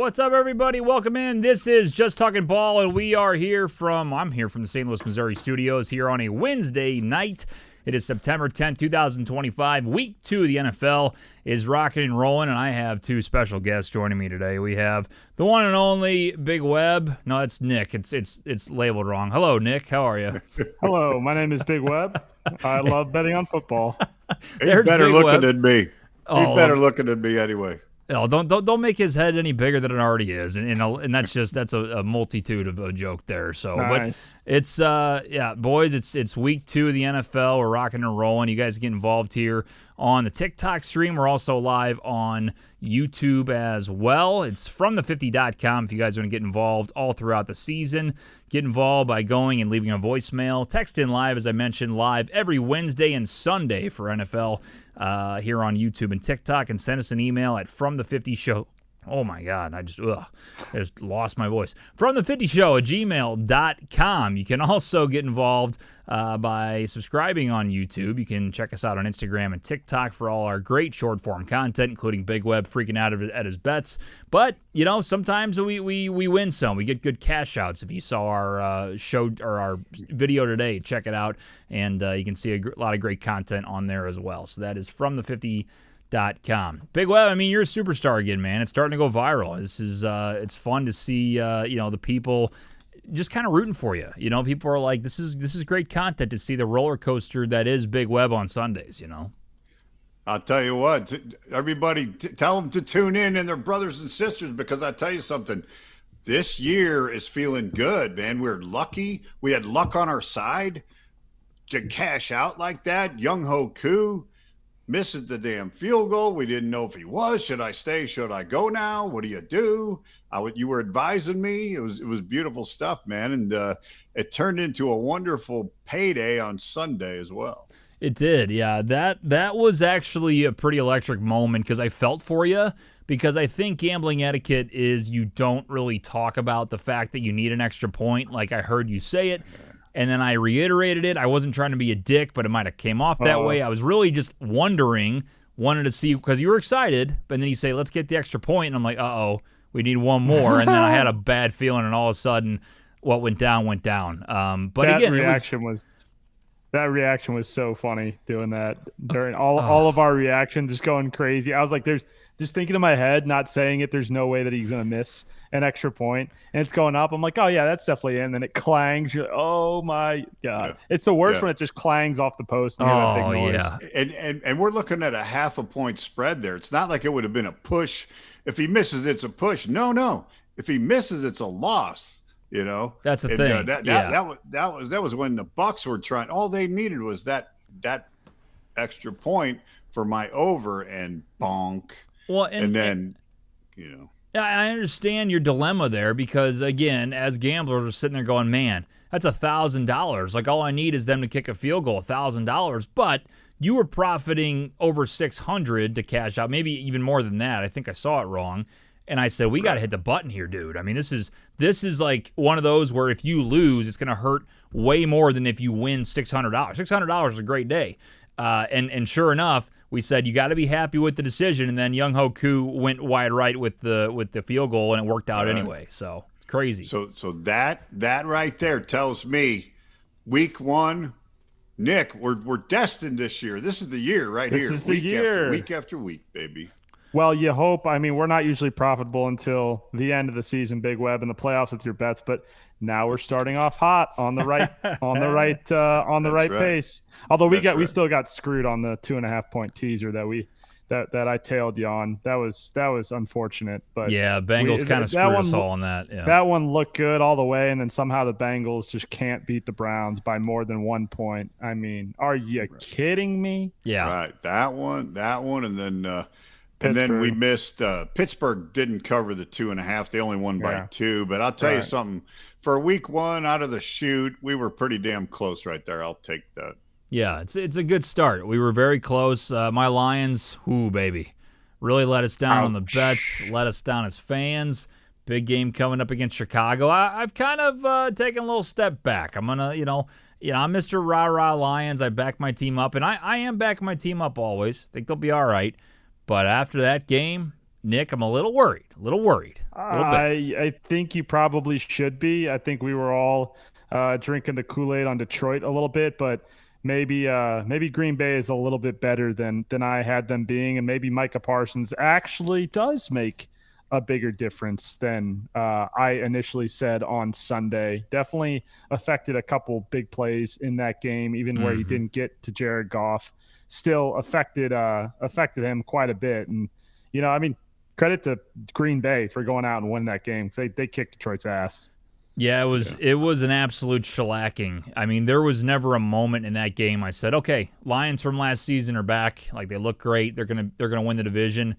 What's up, everybody? Welcome in. This is Just Talking Ball, and I'm here from the St. Louis, Missouri studios here on a Wednesday night. It is September 10th, 2025. Week 2 of the NFL is rocking and rolling, and I have two special guests joining me today. We have the one and only Big Web. No, it's Nick. It's labeled wrong. Hello, Nick. How are you? Hello, my name is Big Web. I love betting on football. He's better Big looking Web. than me. Oh, He's better looking than me anyway. Oh, don't make his head any bigger than it already is, and that's a multitude of a joke there. So, Nice. But it's boys, it's week 2 of the NFL. We're rocking and rolling. You guys get involved here on the TikTok stream. We're also live on YouTube as well. It's from the50.com if you guys want to get involved all throughout the season. Get involved by going and leaving a voicemail. Text in live, as I mentioned, live every Wednesday and Sunday for NFL here on YouTube and TikTok. And send us an email at FromThe50Show. Oh, my God. I just lost my voice. FromThe50Show at gmail.com. You can also get involved by subscribing on YouTube. You can check us out on Instagram and TikTok for all our great short-form content, including Big Web freaking out at his bets. But, you know, sometimes we win some. We get good cash outs. If you saw our show or our video today, check it out. And you can see a lot of great content on there as well. So that is FromThe50.com. Big Web, I mean, you're a superstar again, man. It's starting to go viral. This is it's fun to see the people just kind of rooting for you. You know, people are like, this is great content to see the roller coaster that is Big Web on Sundays, you know. I'll tell you what, everybody tell them to tune in and their brothers and sisters, because I tell you something, this year is feeling good, man. We're lucky. We had luck on our side to cash out like that. Young Ho Koo misses the damn field goal. We didn't know if he was. Should I stay? Should I go now? What do you do? You were advising me. It was beautiful stuff, man. And it turned into a wonderful payday on Sunday as well. It did, yeah. That was actually a pretty electric moment because I felt for you, because I think gambling etiquette is you don't really talk about the fact that you need an extra point. Like I heard you say it, and then I reiterated it. I wasn't trying to be a dick, but it might have came off that way. I was really just wanted to see, because you were excited, but then you say, let's get the extra point, and I'm like, uh-oh, we need one more, and then I had a bad feeling, and all of a sudden, what went down went down. But that again, that reaction was so funny doing that during all of our reactions, just going crazy. I was like, just thinking in my head, not saying it, there's no way that he's going to miss an extra point, and it's going up. I'm like, oh yeah, that's definitely in. Then it clangs. You're like, oh my God. Yeah. It's the worst when it just clangs off the post. And that big noise. Yeah. And we're looking at a half a point spread there. It's not like it would have been a push. If he misses, it's a push. No. If he misses, it's a loss. You know, that's the thing. That was when the Bucks were trying. All they needed was that extra point for my over, and bonk. Well, and then, you know. I understand your dilemma there, because, again, as gamblers, we're sitting there going, man, that's $1,000. Like, all I need is them to kick a field goal, $1,000. But you were profiting over $600 to cash out, maybe even more than that. I think I saw it wrong. And I said, we got to hit the button here, dude. I mean, this is like one of those where if you lose, it's going to hurt way more than if you win $600. $600 is a great day. And sure enough, we said you got to be happy with the decision, and then Young Ho Koo went wide right with the field goal, and it worked out anyway. So it's crazy. So that right there tells me, week 1, Nick, we're destined this year. This is the year right here. This is the year. Week after week, baby. Well, you hope. I mean, we're not usually profitable until the end of the season, Big Web, and the playoffs with your bets, but now we're starting off hot on the right pace. Although we still got screwed on the 2.5 point teaser that I tailed you on. That was unfortunate. But yeah, Bengals kind of screwed us all on that. Yeah. That one looked good all the way, and then somehow the Bengals just can't beat the Browns by more than 1 point. I mean, are you kidding me? Yeah. Right. That one, and then. And then we missed Pittsburgh didn't cover the 2.5. They only won by 2. But I'll tell you something. For week 1 out of the chute, we were pretty damn close right there. I'll take that. Yeah, it's a good start. We were very close. My Lions, baby, really let us down on the bets, let us down as fans. Big game coming up against Chicago. I've kind of taken a little step back. I'm gonna, I'm Mr. Rah-Rah Lions. I back my team up, and I am backing my team up always. I think they'll be all right. But after that game, Nick, I'm a little worried. A little bit. I think you probably should be. I think we were all drinking the Kool-Aid on Detroit a little bit, but maybe Green Bay is a little bit better than I had them being, and maybe Micah Parsons actually does make a bigger difference than I initially said on Sunday. Definitely affected a couple big plays in that game, even where he didn't get to Jared Goff. Still affected him quite a bit, and credit to Green Bay for going out and winning that game. They kicked Detroit's ass. Yeah, it was an absolute shellacking. I mean, there was never a moment in that game I said, okay, Lions from last season are back. Like, they look great. They're gonna win the division.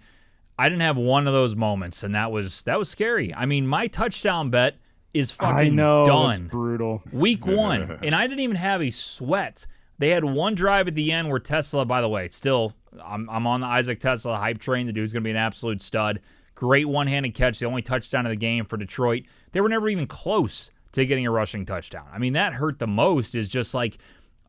I didn't have one of those moments, and that was scary. I mean, my touchdown bet is fucking done. It's brutal. Week 1, and I didn't even have a sweat. They had one drive at the end where Tesla, by the way, still, I'm on the Isaac Tesla hype train. The dude's going to be an absolute stud. Great one-handed catch, the only touchdown of the game for Detroit. They were never even close to getting a rushing touchdown. I mean, that hurt the most is just like,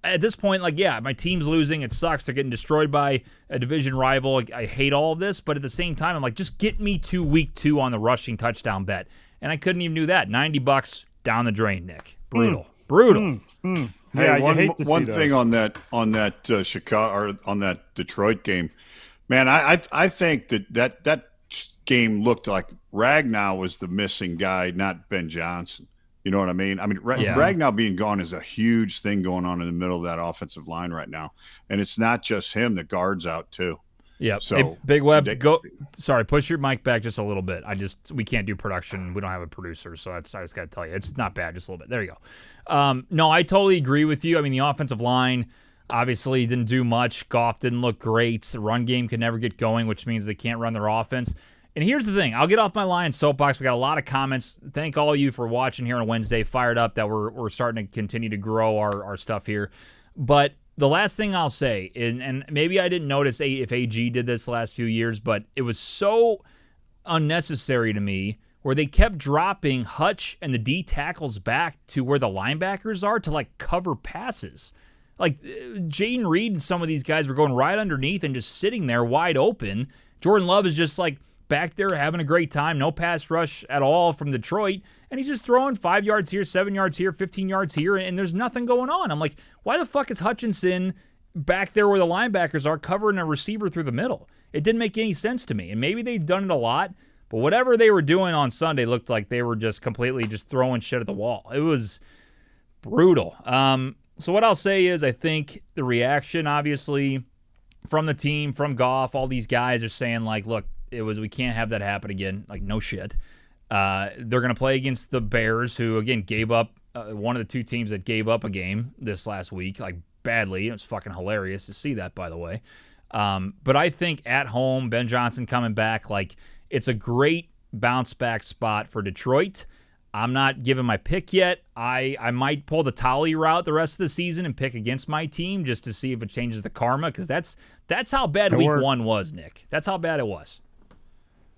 at this point, like, yeah, my team's losing. It sucks. They're getting destroyed by a division rival. Like, I hate all of this, but at the same time, I'm like, just get me to week 2 on the rushing touchdown bet. And I couldn't even do that. $90 down the drain, Nick. Brutal. Hey, Yeah, one thing on that Chicago or on that Detroit game, man. I think that game looked like Ragnow was the missing guy, not Ben Johnson. You know what I mean? I mean, Ragnow being gone is a huge thing going on in the middle of that offensive line right now, and it's not just him. The guard's out too. Yeah. So, hey, Big Web, Sorry, push your mic back just a little bit. We can't do production. We don't have a producer, so I just got to tell you, it's not bad. Just a little bit. There you go. No, I totally agree with you. I mean, the offensive line obviously didn't do much. Goff didn't look great. The run game could never get going, which means they can't run their offense. And here's the thing. I'll get off my Lions soapbox. We got a lot of comments. Thank all of you for watching here on Wednesday. Fired up that we're starting to continue to grow our stuff here. But the last thing I'll say, and maybe I didn't notice if AG did this the last few years, but it was so unnecessary to me where they kept dropping Hutch and the D tackles back to where the linebackers are to, like, cover passes. Like, Jaden Reed and some of these guys were going right underneath and just sitting there wide open. Jordan Love is just, like, back there having a great time. No pass rush at all from Detroit. And he's just throwing 5 yards here, 7 yards here, 15 yards here, and there's nothing going on. I'm like, why the fuck is Hutchinson back there where the linebackers are covering a receiver through the middle? It didn't make any sense to me. And maybe they've done it a lot, but whatever they were doing on Sunday looked like they were just completely just throwing shit at the wall. It was brutal. So what I'll say is I think the reaction, obviously, from the team, from Goff, all these guys are saying, like, look, we can't have that happen again. Like, no shit. They're going to play against the Bears, who, again, gave up one of the two teams that gave up a game this last week, like, badly. It was fucking hilarious to see that, by the way. But I think at home, Ben Johnson coming back, like, it's a great bounce-back spot for Detroit. I'm not giving my pick yet. I might pull the Tolly route the rest of the season and pick against my team just to see if it changes the karma, because that's how bad week 1 was, Nick. That's how bad it was.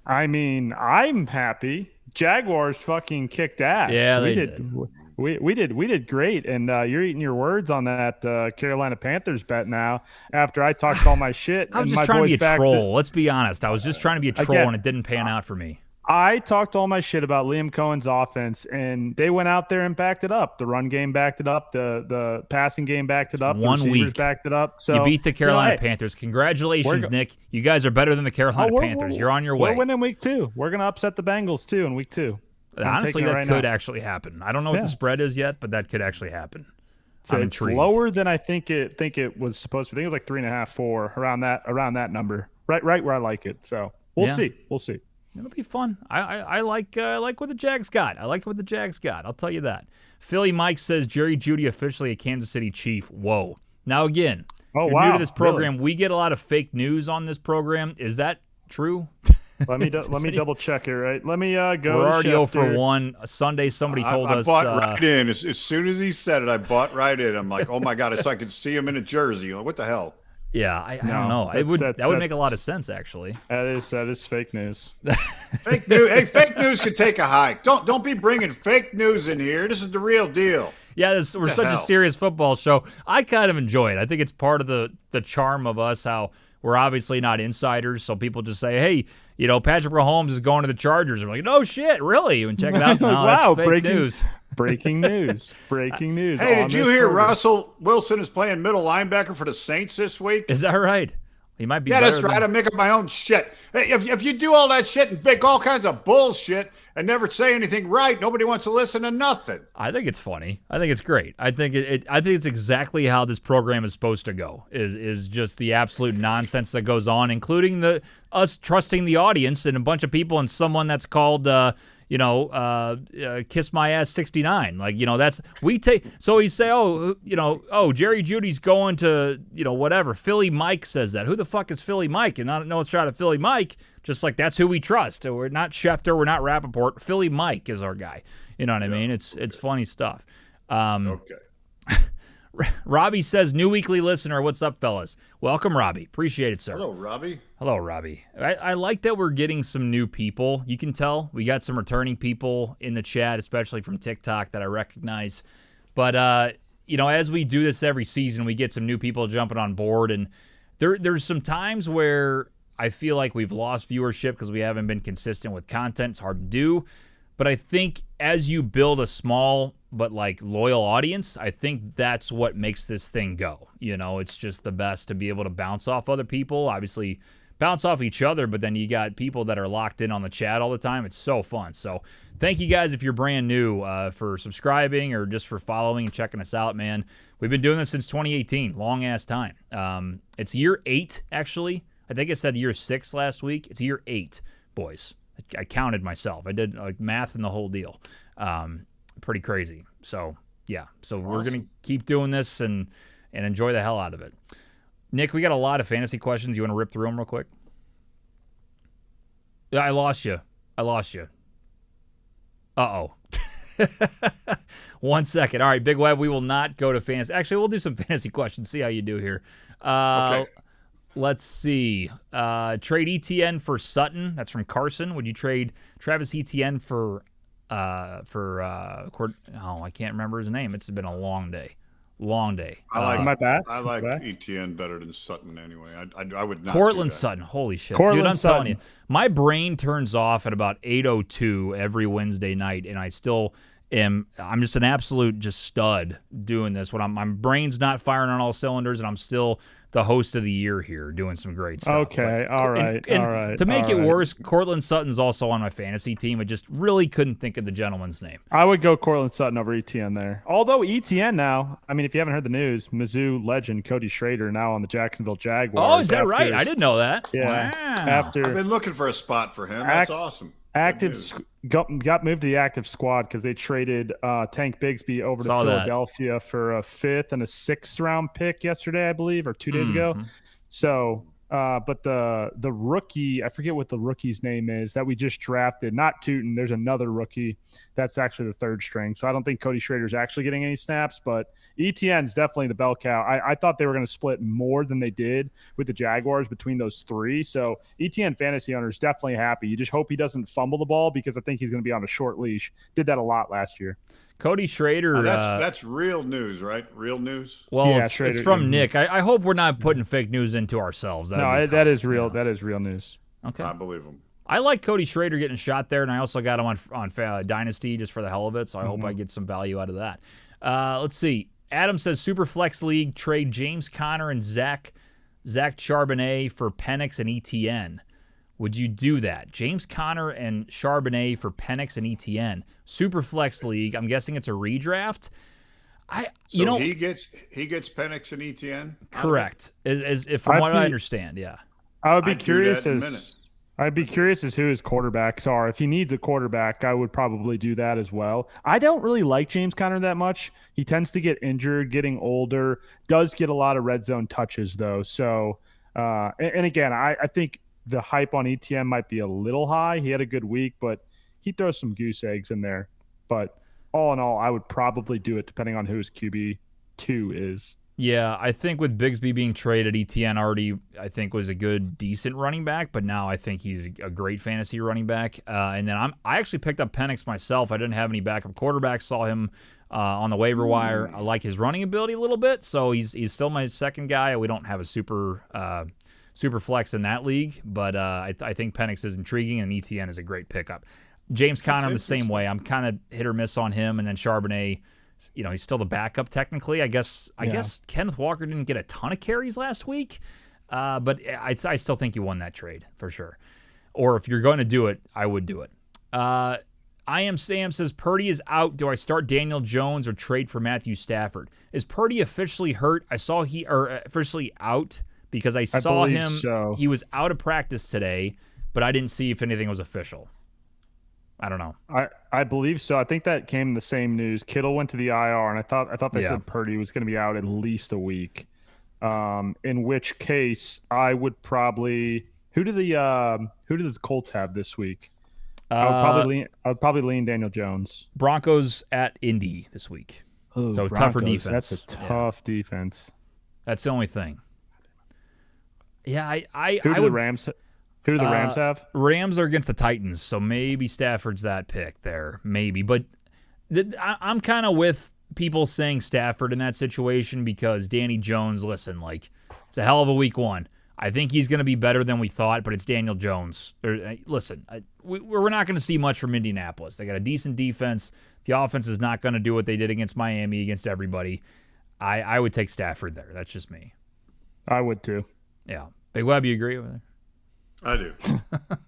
I mean, I'm happy. Jaguars fucking kicked ass. Yeah, we did great, and you're eating your words on that Carolina Panthers bet now. After I talked all my shit, I was just trying to be a troll. Let's be honest. I was just trying to be a troll, and it didn't pan out for me. I talked all my shit about Liam Cohen's offense, and they went out there and backed it up. The run game backed it up. The passing game backed it up. The receivers backed it up. So you beat the Carolina Panthers. Congratulations, Nick. You guys are better than the Carolina Panthers. You're on your way. We're winning week 2. We're going to upset the Bengals, too, in week 2. Honestly, that could actually happen. I don't know what the spread is yet, but that could actually happen. So it's lower than I think it was supposed to be. I think it was like 3.5, 4, around that number. Right where I like it. So we'll see. It'll be fun. I like what the Jags got. I'll tell you that. Philly Mike says Jerry Jeudy officially a Kansas City Chief. Whoa. Now again, if you're new to this program, we get a lot of fake news on this program. Is that true? Let me double check here. Right. Let me go. We're already 0 for 1. Sunday, somebody told us. I bought right in as soon as he said it. I bought right in. I'm like, oh my god! So I could see him in a jersey. Like, what the hell? Yeah, I don't know. That would make a lot of sense, actually. That is fake news. Fake news. Hey, fake news can take a hike. Don't be bringing fake news in here. This is the real deal. Yeah, we're such a serious football show. I kind of enjoy it. I think it's part of the charm of us, how we're obviously not insiders, so people just say, hey, Patrick Mahomes is going to the Chargers. I'm like, no shit, really? And check it out. No, wow, that's fake news. Breaking news. Breaking news. Hey, did you hear program. Russell Wilson is playing middle linebacker for the Saints this week? Is that right? He might be. Yeah, better that's right. I make up my own shit. Hey, if you do all that shit and make all kinds of bullshit and never say anything right, nobody wants to listen to nothing. I think it's funny. I think it's great. I think I think it's exactly how this program is supposed to go. Is just the absolute nonsense that goes on, including us trusting the audience and a bunch of people and someone that's called Kiss My Ass 69. Like, that's we take. So he say, Jerry Judy's going to, whatever. Philly Mike says that. Who the fuck is Philly Mike? And I don't know what's shot at Philly Mike. Just like that's who we trust. We're not Schefter. We're not Rappaport. Philly Mike is our guy. You know what I mean? It's funny stuff. Okay. Robbie says, new weekly listener. What's up, fellas? Welcome, Robbie. Appreciate it, sir. Hello, Robbie. Hello, Robbie. I like that we're getting some new people. You can tell we got some returning people in the chat, especially from TikTok that I recognize. But, as we do this every season, we get some new people jumping on board. And there's some times where I feel like we've lost viewership because we haven't been consistent with content. It's hard to do. But I think as you build a small but loyal audience, I think that's what makes this thing go. It's just the best to be able to bounce off other people. Obviously, bounce off each other, but then you got people that are locked in on the chat all the time. It's so fun. So thank you guys if you're brand new for subscribing or just for following and checking us out, man. We've been doing this since 2018, long-ass time. It's year 8, actually. I think it said year 6 last week. It's year 8, boys. I counted myself. I did math and the whole deal. Pretty crazy. So, yeah. So awesome. We're going to keep doing this and enjoy the hell out of it. Nick, we got a lot of fantasy questions. You want to rip through them real quick? I lost you. Uh-oh. 1 second. All right, Big Web, we will not go to fantasy. Actually, we'll do some fantasy questions, see how you do here. Okay. Let's see. Trade ETN for Sutton. That's from Carson. Would you trade Travis Etienne for I can't remember his name. It's been a long day. I like back? ETN better than Sutton anyway. I would not. Cortland Sutton. Holy shit. Cortland Dude, I'm Sutton. telling you. My brain turns off at about 8:02 every Wednesday night, and I still I'm just an absolute stud doing this. When my brain's not firing on all cylinders, and I'm still the host of the year here doing some great stuff. Okay, all right. To make it worse, Cortland Sutton's also on my fantasy team. I just really couldn't think of the gentleman's name. I would go Cortland Sutton over ETN there. Although ETN now, I mean, if you haven't heard the news, Mizzou legend Cody Schrader now on the Jacksonville Jaguars. Oh, is that right? I didn't know that. Yeah. Wow. I've been looking for a spot for him. That's awesome. Got moved to the active squad because they traded Tank Bigsby over to Philadelphia for a 5th and a 6th round pick yesterday, I believe, or 2 days ago. So, but the rookie, I forget what the rookie's name is that we just drafted. Not Tootin. There's another rookie that's actually the 3rd string. So I don't think Cody Schrader's actually getting any snaps, but ETN's definitely the bell cow. I thought they were going to split more than they did with the Jaguars between those 3. So ETN fantasy owners definitely happy. You just hope he doesn't fumble the ball because I think he's going to be on a short leash. Did that a lot last year. Cody Schrader. That's real news, right? Real news. Well, yeah, it's from Nick. I hope we're not putting fake news into ourselves. That is real. That is real news. Okay, I believe him. I like Cody Schrader getting shot there, and I also got him on Dynasty just for the hell of it. So I hope I get some value out of that. Let's see. Adam says Superflex League trade James Conner and Zach Charbonnet for Penix and ETN. Would you do that? James Conner and Charbonnet for Penix and ETN. Superflex League. I'm guessing it's a redraft. He gets Penix and ETN? Correct. From what I understand, yeah. I would be curious I'd be curious as who his quarterbacks are. If he needs a quarterback, I would probably do that as well. I don't really like James Conner that much. He tends to get injured, getting older, does get a lot of red zone touches though. So, and again, I think the hype on ETN might be a little high. He had a good week, but he throws some goose eggs in there. But all in all, I would probably do it depending on who his QB2 is. Yeah, I think with Bigsby being traded, ETN already, I think, was a good, decent running back, but now I think he's a great fantasy running back. And then I actually picked up Penix myself. I didn't have any backup quarterbacks, saw him on the waiver wire. I like his running ability a little bit, so he's still my second guy. We don't have a super super flex in that league, but I think Penix is intriguing, and ETN is a great pickup. James Conner, I'm the same way. I'm kind of hit or miss on him, and then Charbonnet, he's still the backup technically. I guess Kenneth Walker didn't get a ton of carries last week, but I still think you won that trade for sure. Or if you're going to do it, I would do it. I Am Sam says, Purdy is out. Do I start Daniel Jones or trade for Matthew Stafford? Is Purdy officially hurt? I saw officially out because I saw him. So. He was out of practice today, but I didn't see if anything was official. I don't know. I believe so. I think that came in the same news. Kittle went to the IR, and I thought they said Purdy was going to be out at least a week. In which case, I would probably who do the Colts have this week? I would probably lean Daniel Jones. Broncos at Indy this week. Ooh, so Broncos, tougher defense. That's a tough defense. That's the only thing. Yeah, Who do the Rams have? Rams are against the Titans, so maybe Stafford's that pick there. Maybe. But I'm kind of with people saying Stafford in that situation because Danny Jones, listen, it's a hell of a week one. I think he's going to be better than we thought, but it's Daniel Jones. Listen, we're not going to see much from Indianapolis. They got a decent defense. The offense is not going to do what they did against Miami, against everybody. I would take Stafford there. That's just me. I would too. Yeah. Big Web, you agree with it? I do.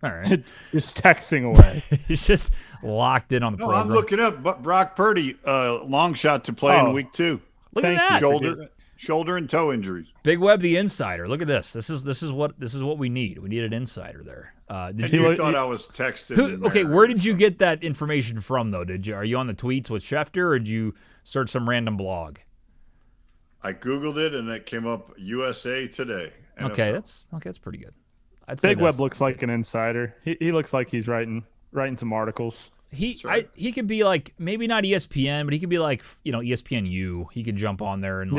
All right. Just texting away. He's just locked in on the program. I'm looking up Brock Purdy, long shot to play in week 2. Look at that. Shoulder and toe injuries. Big Web, the insider. Look at this. This is what we need. We need an insider there. You thought I was texting? Okay, where did you get that information from though? Are you on the tweets with Schefter, or did you search some random blog? I Googled it and it came up USA Today. NFL. Okay, that's pretty good. Big Web looks like an insider. He looks like he's writing some articles. He could be like, maybe not ESPN, but he could be like, ESPNU. He could jump on there and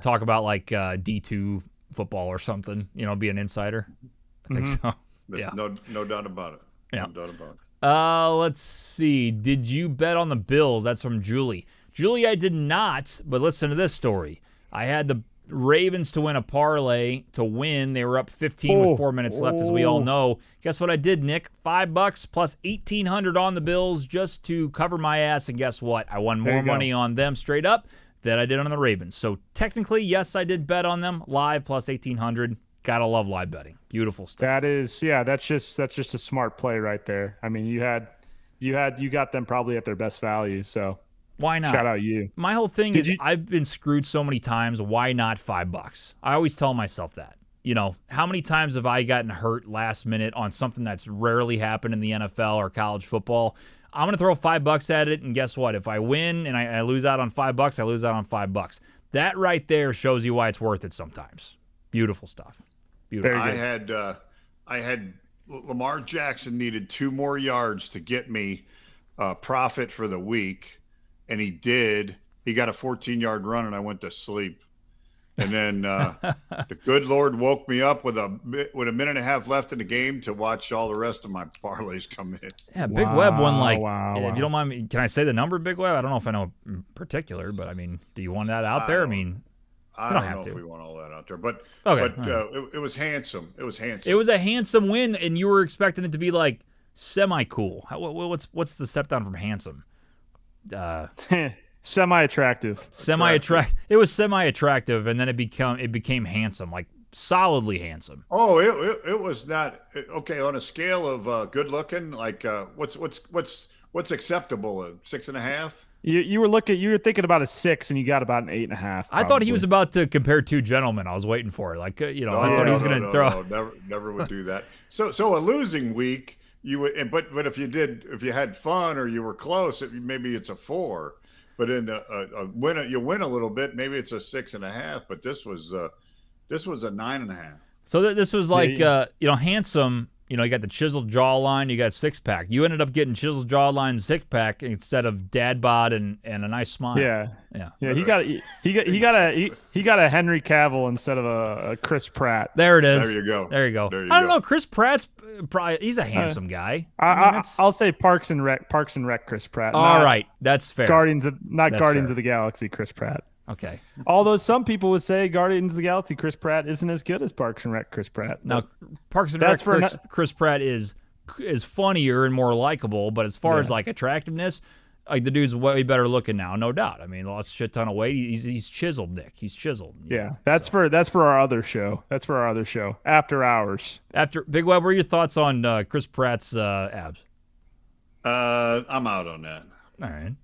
talk about like D2 football or something. Be an insider. I think so. Yeah, no doubt about it. Yeah. No doubt about it. Let's see. Did you bet on the Bills? That's from Julie. Julie, I did not. But listen to this story. I had the Ravens to win a parlay to win. They were up 15 with 4 minutes left, as we all know. Guess what I did, Nick? $5 plus 1,800 on the Bills just to cover my ass. And guess what? I won more money on them straight up than I did on the Ravens. So technically, yes, I did bet on them live plus 1,800. Gotta love live betting. Beautiful stuff. That's just a smart play right there. I mean, you got them probably at their best value. So why not? Shout out you. My whole thing is I've been screwed so many times. Why not $5? I always tell myself that. How many times have I gotten hurt last minute on something that's rarely happened in the NFL or college football? I'm going to throw $5 at it, and guess what? If I win and I lose out on $5, I lose out on $5. That right there shows you why it's worth it sometimes. Beautiful stuff. Beautiful. I had Lamar Jackson needed 2 more yards to get me profit for the week. And he did. He got a 14-yard run, and I went to sleep. And then the good Lord woke me up with a minute and a half left in the game to watch all the rest of my parlays come in. Yeah, Big Web won if you don't mind me, can I say the number, Big Web? I don't know if I know in particular, but I mean, do you want that out there? I don't know if we want all that out there, but it was handsome. It was handsome. It was a handsome win, and you were expecting it to be like semi-cool. What's the step down from handsome? Semi-attractive. It was semi-attractive, and then it became handsome, like solidly handsome. Oh, it was not okay on a scale of good looking. Like what's acceptable? 6.5. You were thinking about a 6, and you got about an 8.5. I thought he was about to compare 2 gentlemen. I was waiting for it. Like I thought he was going to throw. Never would do that. So a losing week. You would, but if you had fun or you were close, maybe it's a 4. But in a win, you win a little bit. Maybe it's a 6.5. But this was a 9.5. So this was like handsome. You got the chiseled jawline. You got 6-pack. You ended up getting chiseled jawline, 6-pack instead of dad bod and a nice smile. Yeah. He got a Henry Cavill instead of a Chris Pratt. There it is. There you go. I don't know. Chris Pratt's probably he's a handsome guy. I'll say Parks and Rec Chris Pratt. All right, that's fair. Guardians of the Galaxy Chris Pratt. Okay. Although some people would say Guardians of the Galaxy Chris Pratt isn't as good as Parks and Rec Chris Pratt. Now, Parks and Rec Chris Pratt is funnier and more likable, but as far as like attractiveness, like the dude's way better looking now, no doubt. I mean, lost a shit ton of weight. He's chiseled, Nick. He's chiseled. Yeah, that's for our other show. That's for our other show, After Hours. After Big Web, what are your thoughts on Chris Pratt's abs? I'm out on that. All right.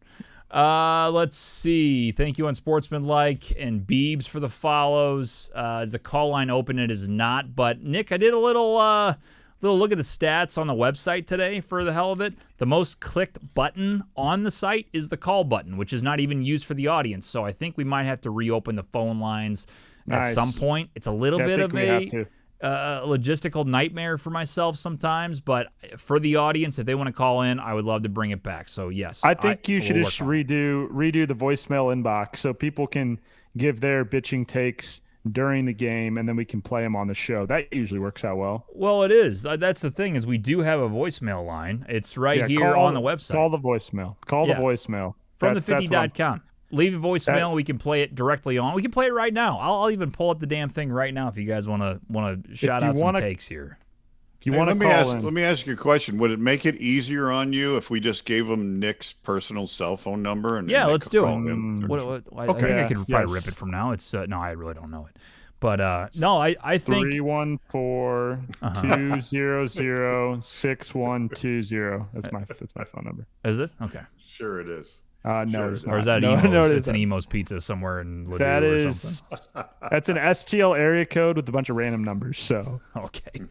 Let's see. Thank you on Sportsmanlike and Beebs for the follows. Is the call line open? It is not. But Nick, I did a little look at the stats on the website today for the hell of it. The most clicked button on the site is the call button, which is not even used for the audience. So I think we might have to reopen the phone lines at some point. It's a little bit of a logistical nightmare for myself sometimes, but for the audience, if they want to call in, I would love to bring it back. So yes, I think you should just redo the voicemail inbox so people can give their bitching takes during the game, and then we can play them on the show. That usually works out well. Well, it is. That's the thing, is we do have a voicemail line. It's right here on the website. Call the voicemail. Call the voicemail. From the50.com. Leave a voicemail. We can play it directly on. We can play it right now. I'll even pull up the damn thing right now if you guys want to shout out some takes here. If you want to call in. Let me ask you a question. Would it make it easier on you if we just gave them Nick's personal cell phone number? And let's do it. I think I could probably rip it from now. It's no, I really don't know it. But no, I think 314-200-6120. That's my phone number. Is it? Okay. Sure it is. No, sure it's or not. is that no, Emo's? no, It's an Emo's Pizza somewhere in Ladue or something. That's an STL area code with a bunch of random numbers. So okay,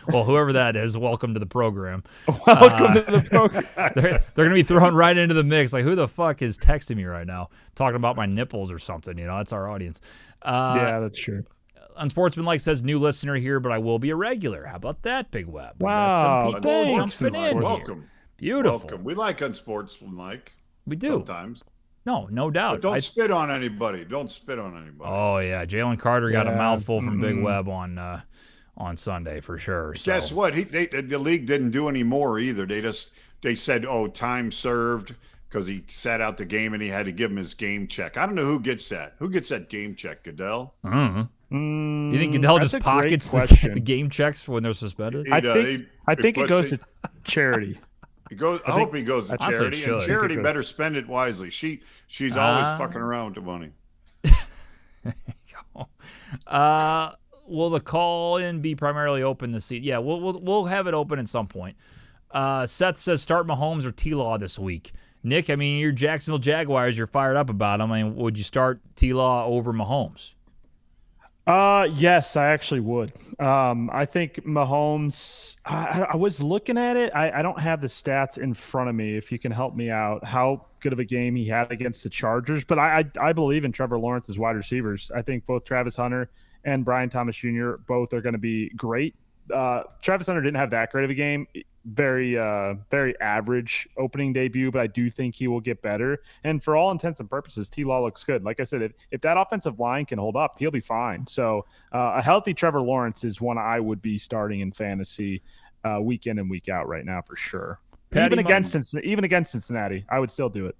well, whoever that is, welcome to the program. Welcome to the program. They're going to be thrown right into the mix. Like, who the fuck is texting me right now, talking about my nipples or something? You know, that's our audience. Yeah, that's true. Unsportsmanlike says new listener here, but I will be a regular. How about that, Big Web? Wow, jumping in. Welcome. Beautiful. Welcome. We like Unsportsmanlike. We do sometimes. No doubt. But don't spit on anybody. Don't spit on anybody. Oh yeah, Jalen Carter got a mouthful from Big Web on Sunday for sure. So. Guess what? The league didn't do any more either. They said, "Oh, time served," because he sat out the game and he had to give him his game check. I don't know who gets that. Who gets that game check? Goodell? You think Goodell just pockets the game checks for when they're suspended? I think it goes to charity. I hope he goes to charity, and charity better spend it wisely. She's always fucking around with the money. There you go. Will the call in be primarily open this season? Yeah, we'll have it open at some point. Seth says start Mahomes or T-Law this week. Nick, I mean, you're Jacksonville Jaguars. You're fired up about them. I mean, would you start T-Law over Mahomes? Yes, I actually would. I think Mahomes, I was looking at it. I don't have the stats in front of me. If you can help me out, how good of a game he had against the Chargers. But I believe in Trevor Lawrence's wide receivers. I think both Travis Hunter and Brian Thomas Jr. both are going to be great. Travis Hunter didn't have that great of a game. Very average opening debut, but I do think he will get better. And for all intents and purposes, T-Law looks good. Like I said, if that offensive line can hold up, he'll be fine. So a healthy Trevor Lawrence is one I would be starting in fantasy week in and week out right now for sure. Even against Cincinnati, I would still do it.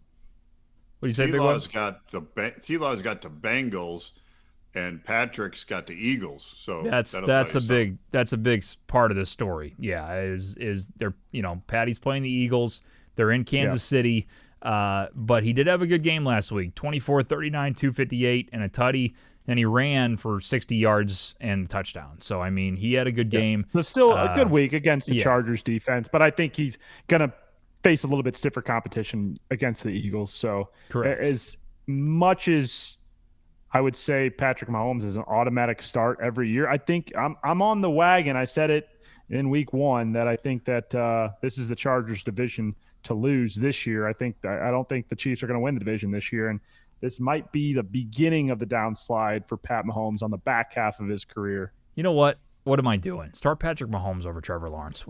What do you say, Big T-Law's got the Bengals. And Patrick's got the Eagles, so that's a big part of this story. Yeah, is they're Patty's playing the Eagles. They're in Kansas City, but he did have a good game last week. 24, 39, 258, and a tutty. And he ran for 60 yards and a touchdown. So I mean, he had a good game. So still a good week against the Chargers defense, but I think he's gonna face a little bit stiffer competition against the Eagles. So correct. As much as I would say Patrick Mahomes is an automatic start every year, I think I'm on the wagon. I said it in week one that I think that this is the Chargers division to lose this year. I don't think the Chiefs are going to win the division this year, and this might be the beginning of the downslide for Pat Mahomes on the back half of his career. You know what? What am I doing? Start Patrick Mahomes over Trevor Lawrence.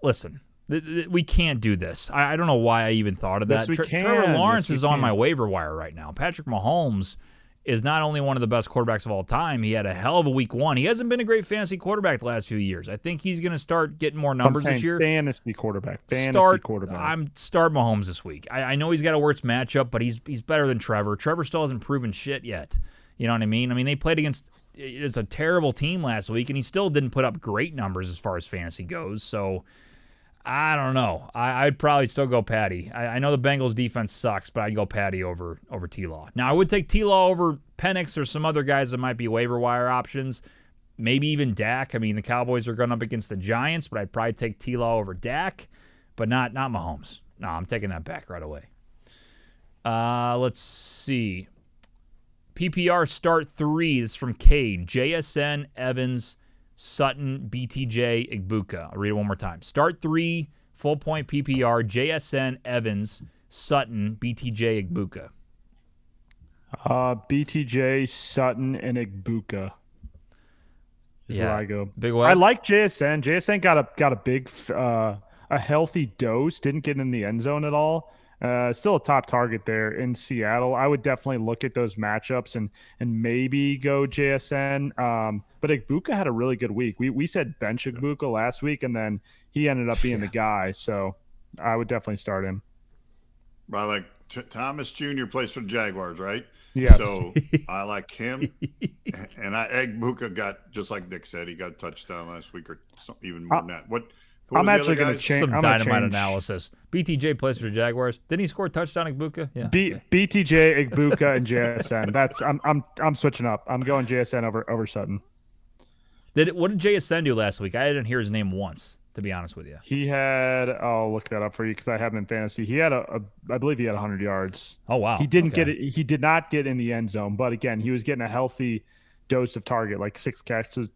Listen. We can't do this. I don't know why I even thought of that. Yes, we can. Trevor Lawrence is on my waiver wire right now. Patrick Mahomes is not only one of the best quarterbacks of all time, he had a hell of a week 1. He hasn't been a great fantasy quarterback the last few years. I think he's going to start getting more numbers this year. Fantasy quarterback. Start Mahomes this week. I know he's got a worse matchup, but he's better than Trevor. Trevor still hasn't proven shit yet. You know what I mean? I mean, they played against it's a terrible team last week, and he still didn't put up great numbers as far as fantasy goes. So I don't know. I'd probably still go Patty. I know the Bengals defense sucks, but I'd go Patty over T-Law. Now, I would take T-Law over Penix or some other guys that might be waiver wire options. Maybe even Dak. I mean, the Cowboys are going up against the Giants, but I'd probably take T-Law over Dak, but not Mahomes. No, I'm taking that back right away. Let's see. PPR start 3. This is from Cade. JSN, Evans, Sutton, BTJ, Igbuka. I'll read it one more time. Start 3, full point PPR, JSN, Evans, Sutton, BTJ, Igbuka. BTJ, Sutton, and Igbuka is where I go. Big way. I like JSN. JSN got a big, a healthy dose. Didn't get in the end zone at all. Still a top target there in Seattle. I would definitely look at those matchups and maybe go JSN. But Igbuka had a really good week. We said bench Igbuka last week, and then he ended up being the guy. So I would definitely start him. I like Thomas Jr. plays for the Jaguars, right? Yes. So I like him. And Igbuka got, just like Nick said, he got a touchdown last week or even more than that. Who I'm actually going to change some dynamite analysis. BTJ plays for the Jaguars. Didn't he score a touchdown, Igbuka? Yeah. BTJ, Igbuka, and JSN. I'm switching up. I'm going JSN over Sutton. What did JSN do last week? I didn't hear his name once, to be honest with you. He had. I'll look that up for you because I have him in fantasy. He had I believe he had 100 yards. Oh wow. He didn't get it. He did not get in the end zone, but again, he was getting a healthy dose of target, like six catches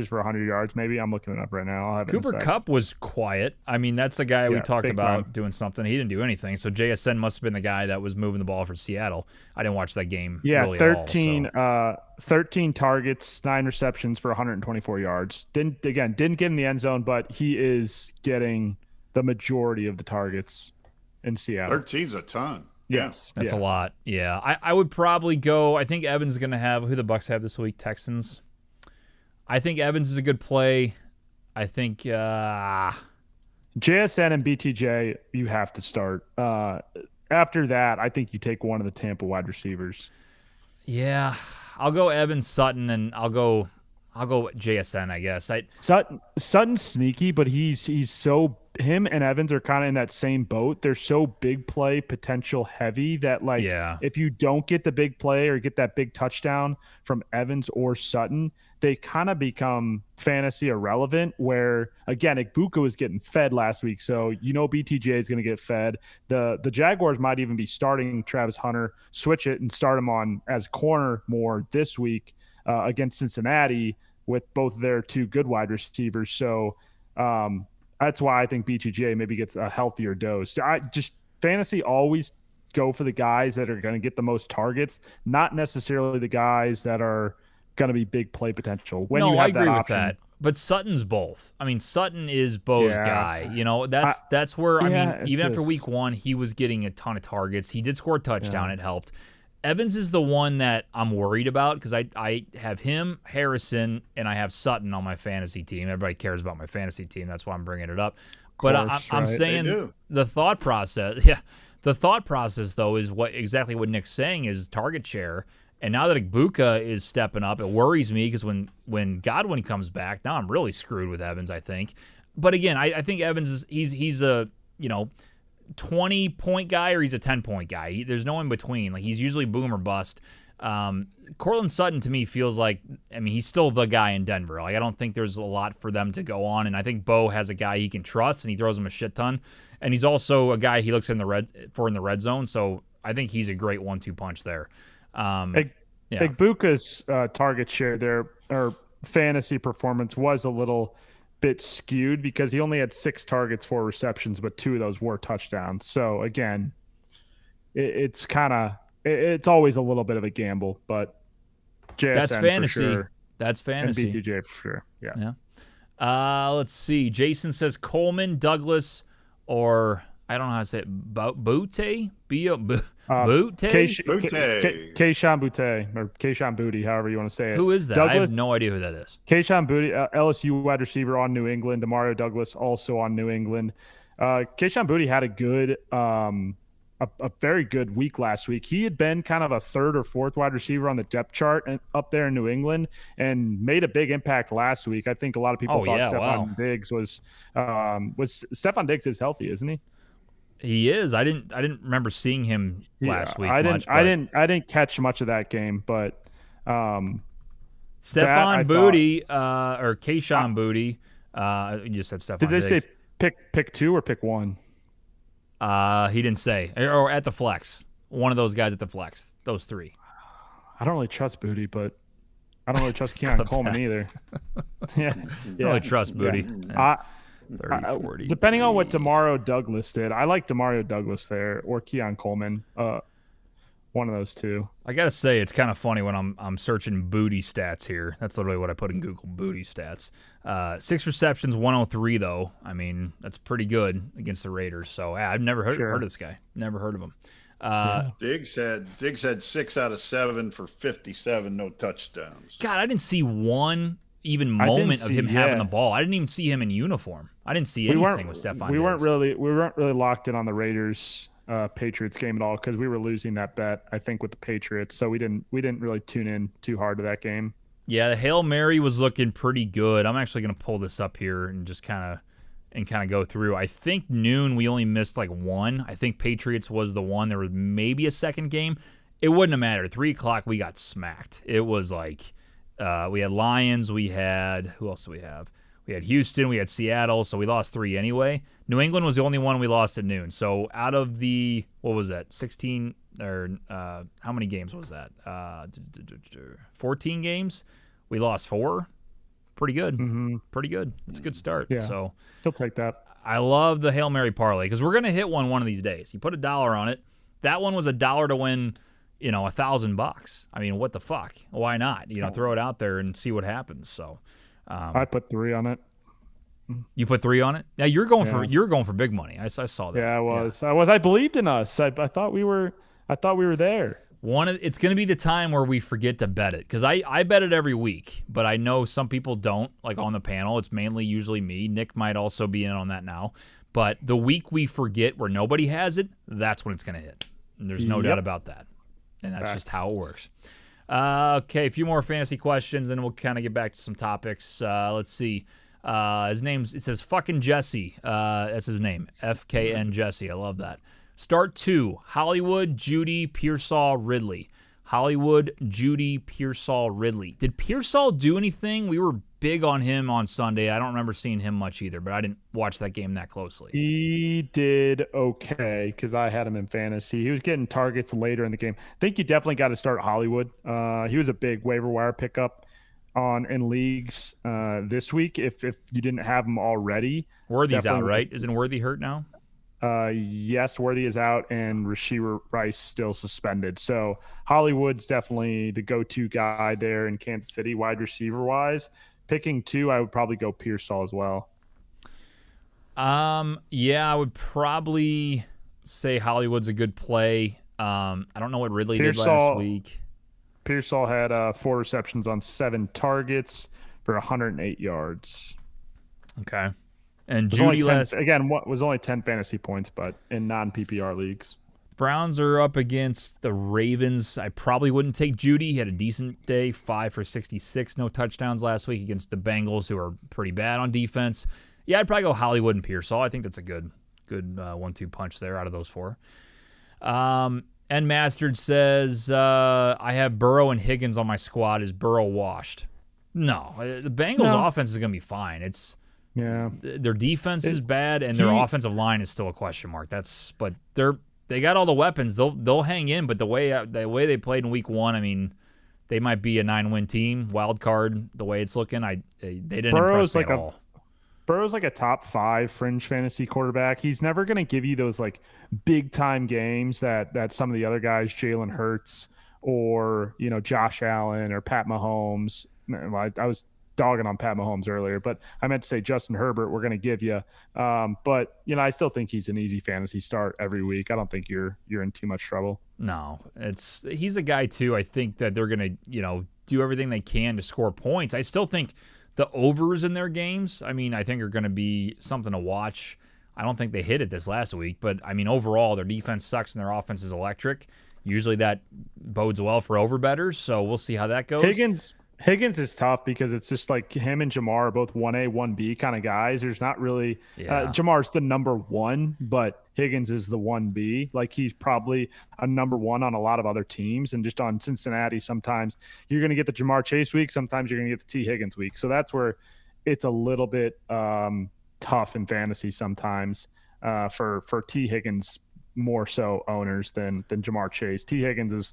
for 100 yards. Maybe I'm looking it up right now. I'll have Cooper Kupp was quiet. I mean, that's the guy we talked about time. doing something. He didn't do anything. So JSN must have been the guy that was moving the ball for Seattle. I didn't watch that game. Yeah, really 13 at all, 13 targets, 9 receptions for 124 yards. Didn't get in the end zone, but he is getting the majority of the targets in Seattle. 13's a ton. Yes. That's a lot. Yeah. I would probably go. I think Evans is going to have who the Bucks have this week, Texans. I think Evans is a good play. I think JSN and BTJ you have to start. After that, I think you take one of the Tampa wide receivers. Yeah. I'll go Evans, Sutton, and I'll go JSN, I guess. Sutton's sneaky, but he's so him and Evans are kind of in that same boat. They're so big play potential heavy that if you don't get the big play or get that big touchdown from Evans or Sutton, they kind of become fantasy irrelevant. Where again, Igbuka was getting fed last week, so BTJ is going to get fed. The Jaguars might even be starting Travis Hunter, switch it and start him on as corner more this week against Cincinnati with both their two good wide receivers. So that's why I think BTJ maybe gets a healthier dose. I just fantasy always go for the guys that are going to get the most targets, not necessarily the guys that are going to be big play potential. I agree with that. But Sutton's both. I mean, Sutton is Bo's guy. That's where even after week 1, he was getting a ton of targets. He did score a touchdown. It helped. Evans is the one that I'm worried about because I have him, Harrison, and I have Sutton on my fantasy team. Everybody cares about my fantasy team. That's why I'm bringing it up. But I'm saying the thought process. Yeah, the thought process though is exactly what Nick's saying is target share. And now that Igbuka is stepping up, it worries me because when Godwin comes back, now I'm really screwed with Evans. I think. But again, I think Evans he's a 20-point guy or he's a 10-point guy. There's no in between. Like he's usually boom or bust. Cortland Sutton to me feels like he's still the guy in Denver. Like I don't think there's a lot for them to go on, and I think Bo has a guy he can trust and he throws him a shit ton. And he's also a guy he looks in the red zone. So I think he's a great 1-2 punch there. Igbuka's target share there or fantasy performance was a little bit skewed because he only had 6 targets, 4 receptions, but 2 of those were touchdowns. So again, it's always a little bit of a gamble, but JSN that's fantasy. For sure, that's fantasy. And BTJ for sure. Yeah. Let's see. Jason says Coleman, Douglas, or I don't know how to say it. Butte? Butte? Keishawn Butte or Keishawn Booty, however you want to say it. Who is that? I have no idea who that is. Keishawn Booty, LSU wide receiver on New England. Demario Douglas also on New England. Keishawn Booty had a good, a very good week last week. He had been kind of a third or fourth wide receiver on the depth chart and up there in New England, and made a big impact last week. I think a lot of people thought Stephon Diggs was Stephon Diggs is healthy, isn't he? He is. I didn't remember seeing him last week. I didn't catch much of that game, but Stephon Booty or Keishawn Booty. You just said Stephon. Did they Diggs. say pick 2 or pick 1? He didn't say. Or at the flex. One of those guys at the flex. Those 3. I don't really trust Booty, but I don't really trust Keon Coleman either. I don't really trust Booty. Yeah. 30, 40. Depending on what Demario Douglas did, I like Demario Douglas there or Keon Coleman. One of those two. I gotta say, it's kind of funny when I'm searching Booty stats here. That's literally what I put in Google, Booty stats. 6 receptions, 103 though. I mean, that's pretty good against the Raiders. So I've never heard of this guy. Never heard of him. Diggs had 6 out of 7 for 57, no touchdowns. God, I didn't see one even moment of him having the ball. I didn't even see him in uniform. I didn't see anything with Stephon Diggs. We weren't really locked in on the Raiders Patriots game at all because we were losing that bet, I think, with the Patriots. So we didn't really tune in too hard to that game. Yeah, the Hail Mary was looking pretty good. I'm actually going to pull this up here and just kind of go through. I think noon we only missed like one. I think Patriots was the one. There was maybe a second game. It wouldn't have mattered. 3 o'clock we got smacked. It was like we had Lions. We had who else do we have? We had Houston. We had Seattle. So we lost 3 anyway. New England was the only one we lost at noon. So out of the, what was that, 16 or how many games was that? 14 games. We lost 4. Pretty good. Mm-hmm. Pretty good. It's a good start. Yeah. So he'll take that. I love the Hail Mary parlay because we're going to hit one of these days. You put $1 on it. That one was $1 to win, $1,000. I mean, what the fuck? Why not? Throw it out there and see what happens. So I put 3 on it. You put 3 on it? Yeah, you're going for big money. I saw that. Yeah, I was. Yeah. I believed in us. I thought we were there. It's going to be the time where we forget to bet it because I bet it every week, but I know some people don't, like on the panel. It's mainly usually me. Nick might also be in on that now. But the week we forget where nobody has it, that's when it's going to hit. And there's no doubt about that. And that's just how it works. Okay, a few more fantasy questions, then we'll kind of get back to some topics. Let's see. It says fucking Jesse. That's his name. FKN Jesse. I love that. Start 2, Hollywood, Judy, Pearsall, Ridley. Hollywood, Judy, Pearsall, Ridley. Did Pearsall do anything? We were big on him on Sunday. I don't remember seeing him much either, but I didn't watch that game that closely. He did okay because I had him in fantasy. He was getting targets later in the game. I think you definitely got to start Hollywood. He was a big waiver wire pickup in leagues this week if you didn't have him already. Worthy's out, right? Isn't Worthy hurt now? Yes, Worthy is out and Rashee Rice still suspended. So Hollywood's definitely the go-to guy there in Kansas City, wide receiver wise. Picking 2, I would probably go Pearsall as well. Yeah, I would probably say Hollywood's a good play. I don't know what Ridley did last week. Pearsall had 4 receptions on 7 targets for 108 yards. Okay. And Judy was only 10 fantasy points, but in non-PPR leagues. Browns are up against the Ravens. I probably wouldn't take Judy. He had a decent day, 5 for 66, no touchdowns last week against the Bengals, who are pretty bad on defense. Yeah, I'd probably go Hollywood and Pearsall. I think that's a good 1-2 punch there out of those 4. And Mastard says, I have Burrow and Higgins on my squad. Is Burrow washed? No. The Bengals' offense is going to be fine. Yeah. Their defense is bad, and their offensive line is still a question mark. But they got all the weapons. They'll hang in. But the way they played in week 1, I mean, they might be a 9-win team, wild card. The way it's looking, they didn't impress me at all. Burrow's like a top 5 fringe fantasy quarterback. He's never going to give you those like big time games that some of the other guys, Jalen Hurts or Josh Allen or Pat Mahomes. dogging on Pat Mahomes earlier, but I meant to say Justin Herbert, we're going to give you. But, I still think he's an easy fantasy start every week. I don't think you're in too much trouble. No, he's a guy, too. I think that they're going to, do everything they can to score points. I still think the overs in their games, I think are going to be something to watch. I don't think they hit it this last week, but, overall, their defense sucks and their offense is electric. Usually that bodes well for overbettors, so we'll see how that goes. Higgins is tough because it's just like him and Jamar are both 1A, 1B kind of guys. There's not really Jamar's the number 1, but Higgins is the 1B. Like he's probably a number 1 on a lot of other teams. And just on Cincinnati, sometimes you're going to get the Jamar Chase week. Sometimes you're going to get the T Higgins week. So that's where it's a little bit tough in fantasy sometimes for T Higgins more so owners than Jamar Chase. T Higgins is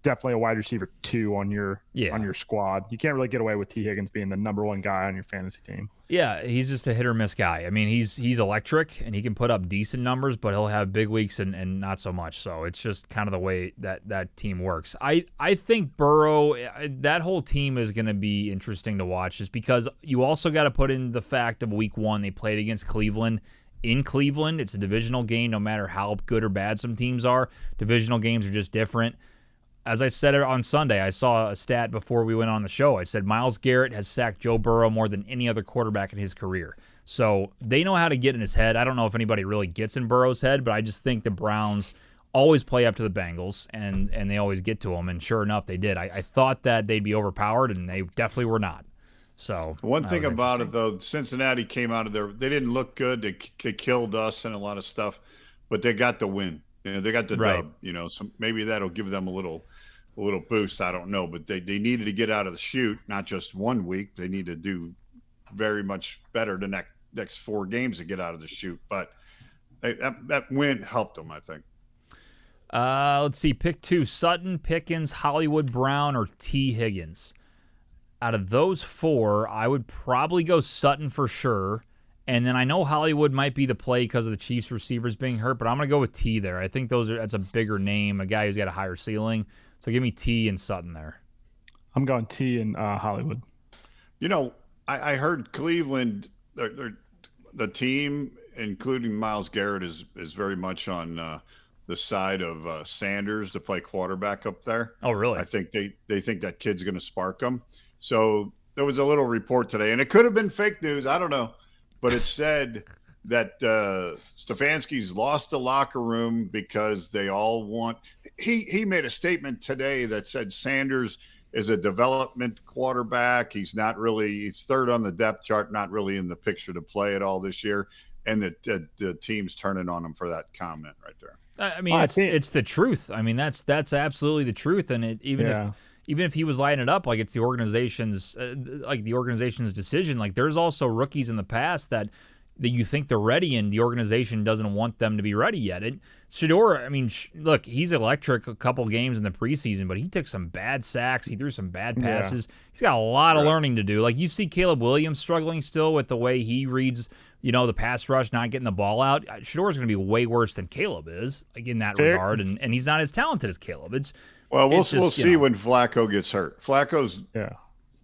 definitely a wide receiver 2 on your squad. You can't really get away with T Higgins being the number 1 guy on your fantasy team. Yeah, he's just a hit or miss guy. He's electric and he can put up decent numbers, but he'll have big weeks and not so much. So it's just kind of the way that team works. I think Burrow, that whole team is going to be interesting to watch just because you also got to put in the fact of week 1 they played against Cleveland. In Cleveland, it's a divisional game no matter how good or bad some teams are. Divisional games are just different. As I said on Sunday, I saw a stat before we went on the show. I said Myles Garrett has sacked Joe Burrow more than any other quarterback in his career. So they know how to get in his head. I don't know if anybody really gets in Burrow's head, but I just think the Browns always play up to the Bengals, and they always get to them, and sure enough, they did. I thought that they'd be overpowered, and they definitely were not. So one thing about it, though, Cincinnati came out of there. They didn't look good. They killed us and a lot of stuff, but they got the win. They got the dub. So maybe that'll give them a little boost. I don't know, but they needed to get out of the chute, not just 1 week. They need to do very much better the next 4 games to get out of the chute. But that win helped them, I think. Let's see. Pick 2: Sutton, Pickens, Hollywood Brown, or T Higgins. Out of those 4, I would probably go Sutton for sure. And then I know Hollywood might be the play because of the Chiefs receivers being hurt, but I'm going to go with T there. I think that's a bigger name, a guy who's got a higher ceiling. So give me T and Sutton there. I'm going T and Hollywood. I heard Cleveland, the team, including Myles Garrett, is very much on the side of Sanders to play quarterback up there. Oh, really? I think they think that kid's going to spark them. So there was a little report today, and it could have been fake news. I don't know. But it said that Stefanski's lost the locker room because they all want – he made a statement today that said Sanders is a development quarterback. He's not really – he's third on the depth chart, not really in the picture to play at all this year. And the team's turning on him for that comment right there. It's the truth. That's absolutely the truth. And even if he was lighting it up, like it's the organization's decision. Like there's also rookies in the past that you think they're ready, and the organization doesn't want them to be ready yet. Shedeur, look, he's electric a couple games in the preseason, but he took some bad sacks. He threw some bad passes. Yeah. He's got a lot of learning to do. Like you see Caleb Williams struggling still with the way he reads, the pass rush, not getting the ball out. Shedeur's going to be way worse than Caleb is, like in that regard, and he's not as talented as Caleb. We'll see when Flacco gets hurt. Flacco's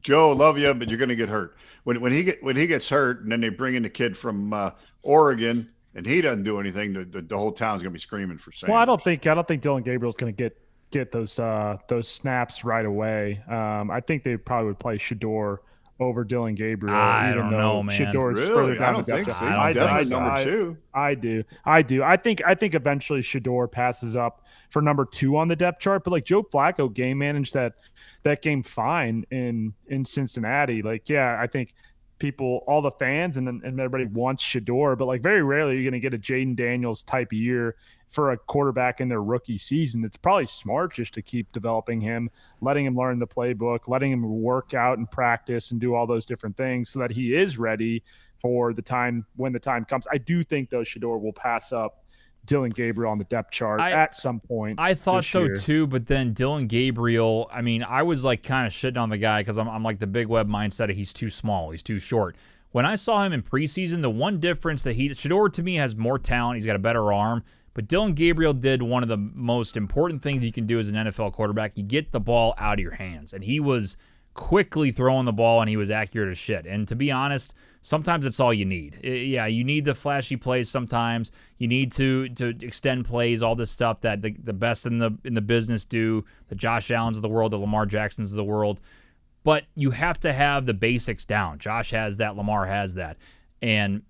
Joe, love you, but you're going to get hurt. When he gets hurt, and then they bring in the kid from Oregon, and he doesn't do anything, the whole town's going to be screaming for Sanders. Well, I don't think Dylan Gabriel's going to get those snaps right away. I think they probably would play Shedeur over Dylan Gabriel. I don't know, man. Shedeur is further down the depth chart. I don't think so. Number 2. I do. I think eventually Shedeur passes up for number 2 on the depth chart. But like Joe Flacco game managed that game fine in Cincinnati. I think people, all the fans and everybody wants Shedeur, but like very rarely you're going to get a Jaden Daniels type year for a quarterback in their rookie season. It's probably smart just to keep developing him, letting him learn the playbook, letting him work out and practice and do all those different things so that he is ready for the time when the time comes. I do think, though, Shedeur will pass up Dylan Gabriel on the depth chart at some point. I thought so too, but then Dylan Gabriel, I was like kind of shitting on the guy because I'm like the big web mindset of he's too small, he's too short. When I saw him in preseason, the one difference that Shedeur to me has more talent, he's got a better arm. But Dylan Gabriel did one of the most important things you can do as an NFL quarterback. You get the ball out of your hands. And he was quickly throwing the ball, and he was accurate as shit. And to be honest, sometimes it's all you need. Yeah, you need the flashy plays sometimes. You need to extend plays, all this stuff that the best in the business do, the Josh Allens of the world, the Lamar Jacksons of the world. But you have to have the basics down. Josh has that. Lamar has that. And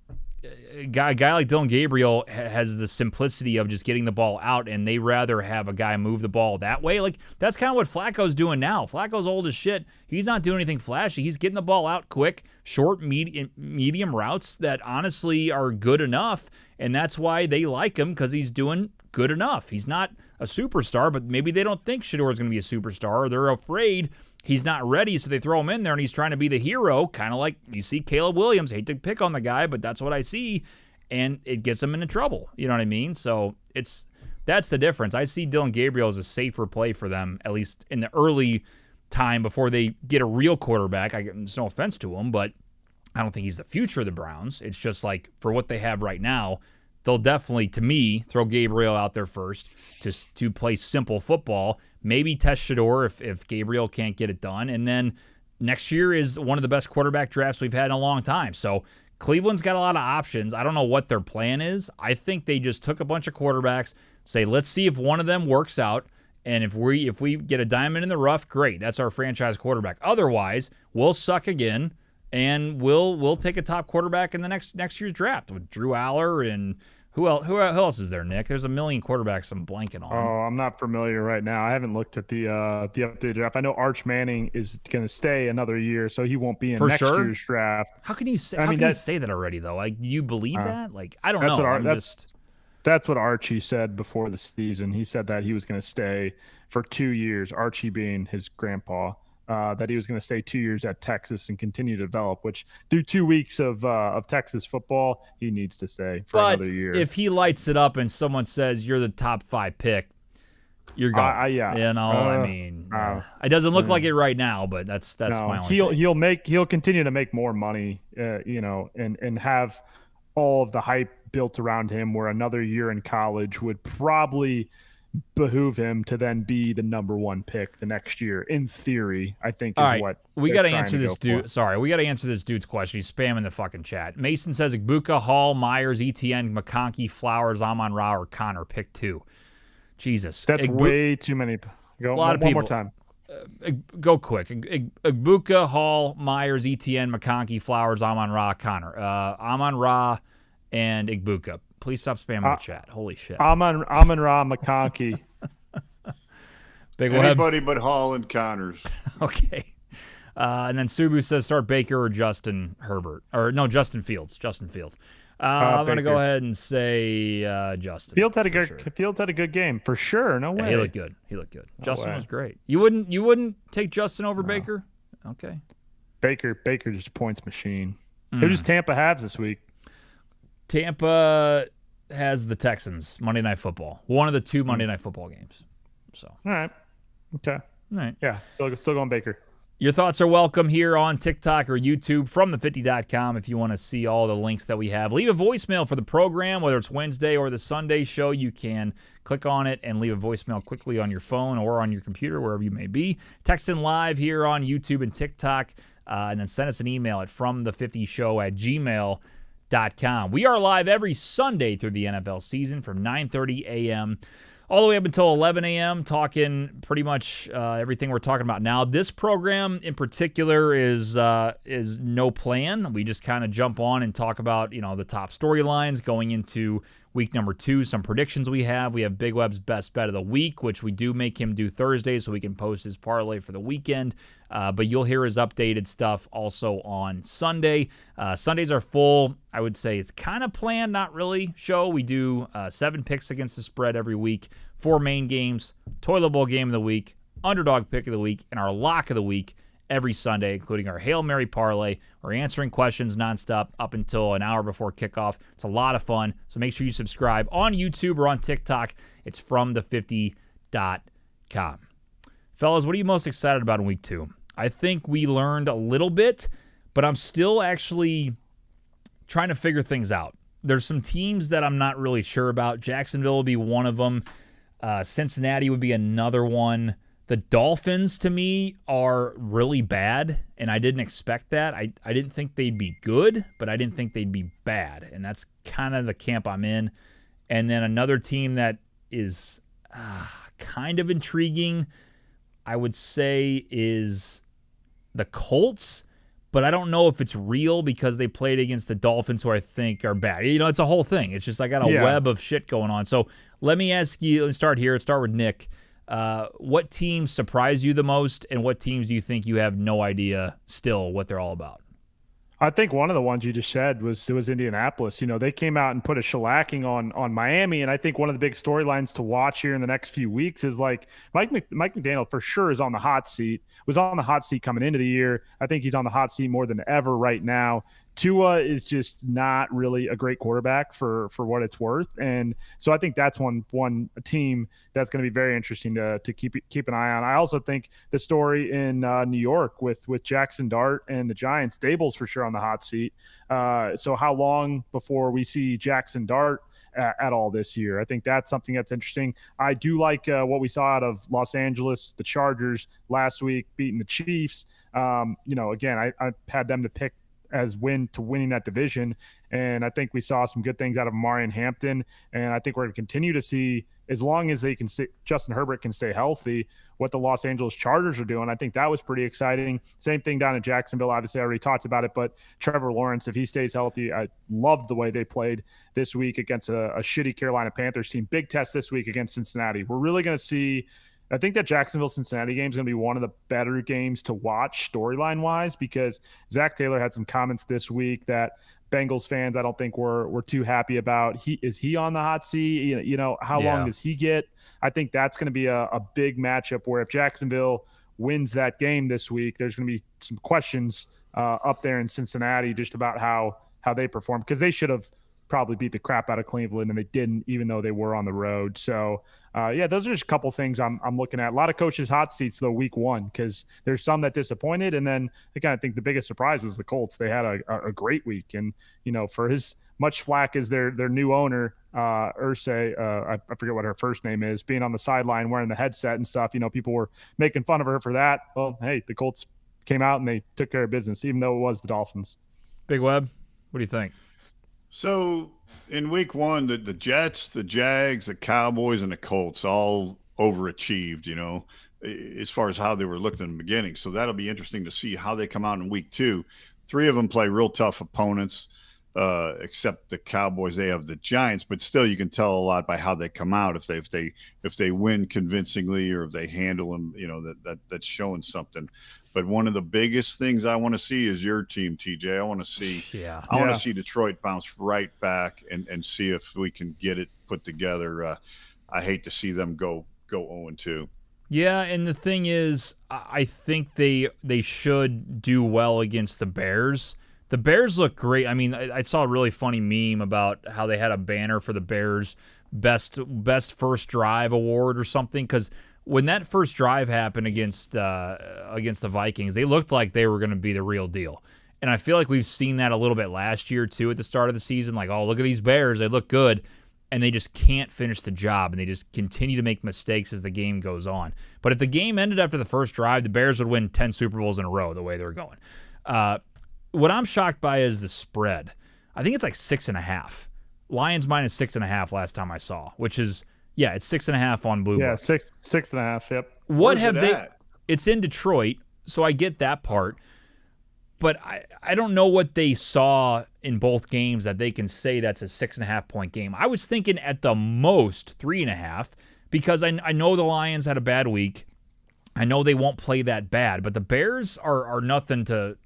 a guy like Dylan Gabriel has the simplicity of just getting the ball out, and they rather have a guy move the ball that way. Like, that's kind of what Flacco's doing now. Flacco's old as shit. He's not doing anything flashy. He's getting the ball out quick, short, medium routes that honestly are good enough, and that's why they like him, because he's doing good enough. He's not a superstar, but maybe they don't think Shador is going to be a superstar, or they're afraid he's not ready, so they throw him in there, and he's trying to be the hero, kind of like you see Caleb Williams. I hate to pick on the guy, but that's what I see, and it gets him into trouble. You know what I mean? So that's the difference. I see Dylan Gabriel as a safer play for them, at least in the early time before they get a real quarterback. There's no offense to him, but I don't think he's the future of the Browns. It's just like for what they have right now, they'll definitely, to me, throw Gabriel out there first to play simple football. Maybe test Shador if Gabriel can't get it done. And then next year is one of the best quarterback drafts we've had in a long time. So Cleveland's got a lot of options. I don't know what their plan is. I think they just took a bunch of quarterbacks, say, let's see if one of them works out. And if we get a diamond in the rough, great. That's our franchise quarterback. Otherwise, we'll suck again, and we'll take a top quarterback in the next year's draft with Drew Aller and who else is there, Nick? There's a million quarterbacks I'm blanking on. Oh, I'm not familiar right now. I haven't looked at the updated draft. I know Arch Manning is going to stay another year, so he won't be in next year's draft. How can you say? How can you say that already though? Like, do you believe that? Like, I don't know. That's what Archie said before the season. He said that he was going to stay for 2 years. Archie being his grandpa. That he was going to stay 2 years at Texas and continue to develop, which through 2 weeks of Texas football, he needs to stay for another year. If he lights it up and someone says you're the top 5 pick, you're going. Yeah. You know, I mean, it doesn't look like it right now, but that's my only he'll continue to make more money, and have all of the hype built around him, where another year in college would probably behoove him to then be the number 1 pick the next year. In theory, I think is what we got to answer this dude. Sorry, we got to answer this dude's question. He's spamming the fucking chat. Mason says Igbuka, Hall, Myers, ETN, McConkey, Flowers, Amon-Ra, or Connor. Pick 2. Jesus, that's way too many. Go a lot of people. One more time. Go quick. Igbuka, Hall, Myers, ETN, McConkey, Flowers, Amon-Ra, Connor. Amon-Ra and Igbuka. Please stop spamming the chat. Holy shit. Amon-Ra, McConkey. Big Anybody but Hall and Connors. Okay. And then Subu says start Baker or Justin Herbert. Or no, Justin Fields. I'm going to go ahead and say Justin. Fields had a good game for sure. No way. He looked good. Justin was great. You wouldn't take Justin over Baker? Okay. Baker just a points machine. Who does Tampa have this week? Tampa has the Texans Monday Night Football. One of the 2 Monday Night Football games. So. All right. Okay. All right. Yeah. Still going Baker. Your thoughts are welcome here on TikTok or YouTube from the50.com if you want to see all the links that we have. Leave a voicemail for the program, whether it's Wednesday or the Sunday show. You can click on it and leave a voicemail quickly on your phone or on your computer, wherever you may be. Text in live here on YouTube and TikTok, and then send us an email at fromthe50show@gmail.com. We are live every Sunday through the NFL season from 9:30 a.m. all the way up until 11 a.m., talking pretty much everything we're talking about now. This program in particular is no plan. We just kind of jump on and talk about, the top storylines going into week number 2, some predictions we have. We have Big Web's best bet of the week, which we do make him do Thursday so we can post his parlay for the weekend. But you'll hear his updated stuff also on Sunday. Sundays are full. I would say it's kind of planned, not really, show. We do 7 picks against the spread every week, 4 main games, toilet bowl game of the week, underdog pick of the week, and our lock of the week every Sunday, including our Hail Mary parlay. We're answering questions nonstop up until an hour before kickoff. It's a lot of fun, so make sure you subscribe on YouTube or on TikTok. It's fromthe50.com. Fellas, what are you most excited about in week 2? I think we learned a little bit, but I'm still actually trying to figure things out. There's some teams that I'm not really sure about. Jacksonville will be one of them. Cincinnati would be another one The Dolphins, to me, are really bad, and I didn't expect that. I didn't think they'd be good, but I didn't think they'd be bad, and that's kind of the camp I'm in. And then another team that is kind of intriguing, I would say, is the Colts, but I don't know if it's real because they played against the Dolphins, who I think are bad. It's a whole thing. It's just I got a web of shit going on. So let me ask you, let's start here. Let's start with Nick. What teams surprise you the most, and what teams do you think you have no idea still what they're all about? I think one of the ones you just said was Indianapolis. They came out and put a shellacking on Miami, and I think one of the big storylines to watch here in the next few weeks is like Mike McDaniel for sure is on the hot seat. Was on the hot seat coming into the year. I think he's on the hot seat more than ever right now. Tua is just not really a great quarterback for what it's worth, and so I think that's one team that's going to be very interesting to keep an eye on. I also think the story in New York with Jackson Dart and the Giants, Dable's for sure on the hot seat. So how long before we see Jackson Dart at all this year? I think that's something that's interesting. I do like what we saw out of Los Angeles, the Chargers last week beating the Chiefs. Again, I had them to pick as winning that division. And I think we saw some good things out of Marion Hampton. And I think we're going to continue to see, as long as Justin Herbert can stay healthy, what the Los Angeles Chargers are doing. I think that was pretty exciting. Same thing down in Jacksonville. Obviously, I already talked about it, but Trevor Lawrence, if he stays healthy, I loved the way they played this week against a shitty Carolina Panthers team. Big test this week against Cincinnati. We're really going to see, I think that Jacksonville-Cincinnati game is going to be one of the better games to watch storyline-wise, because Zach Taylor had some comments this week that Bengals fans I don't think were too happy about. Is he on the hot seat? How long does he get? I think that's going to be a big matchup where if Jacksonville wins that game this week, there's going to be some questions up there in Cincinnati just about how they perform, because they should have probably beat the crap out of Cleveland, and they didn't, even though they were on the road. So those are just a couple things I'm looking at. A lot of coaches' hot seats though week one, because there's some that disappointed, and then again, I think the biggest surprise was the Colts. They had a great week, and for as much flack as their new owner Ursay, I forget what her first name is, being on the sideline wearing the headset and stuff, people were making fun of her for that. Well, hey, the Colts came out and they took care of business, even though it was the Dolphins. Big Web, what do you think? So in week one, the Jets, the Jags, the Cowboys, and the Colts all overachieved, as far as how they were looking in the beginning. So that'll be interesting to see how they come out in week two. Three of them play real tough opponents, except the Cowboys. They have the Giants, but still you can tell a lot by how they come out. If they win convincingly, or if they handle them, that's showing something. But one of the biggest things I want to see is your team, TJ. I want to see want to see Detroit bounce right back and see if we can get it put together. I hate to see them go 0-2. Yeah, and the thing is, I think they should do well against the Bears. The Bears look great. I mean, I saw a really funny meme about how they had a banner for the Bears best first drive award or something, because when that first drive happened against the Vikings, they looked like they were going to be the real deal. And I feel like we've seen that a little bit last year, too, at the start of the season. Like, oh, look at these Bears. They look good. And they just can't finish the job, and they just continue to make mistakes as the game goes on. But if the game ended after the first drive, the Bears would win 10 Super Bowls in a row the way they were going. What I'm shocked by is the spread. I think it's like 6.5. Lions minus 6.5 last time I saw, which is, it's 6.5 on Blue. Yeah, 6.5. Yep. What have they? It's in Detroit, so I get that part. But I don't know what they saw in both games that they can say that's a 6.5 point game. I was thinking at the most 3.5, because I know the Lions had a bad week. I know they won't play that bad, but the Bears are nothing to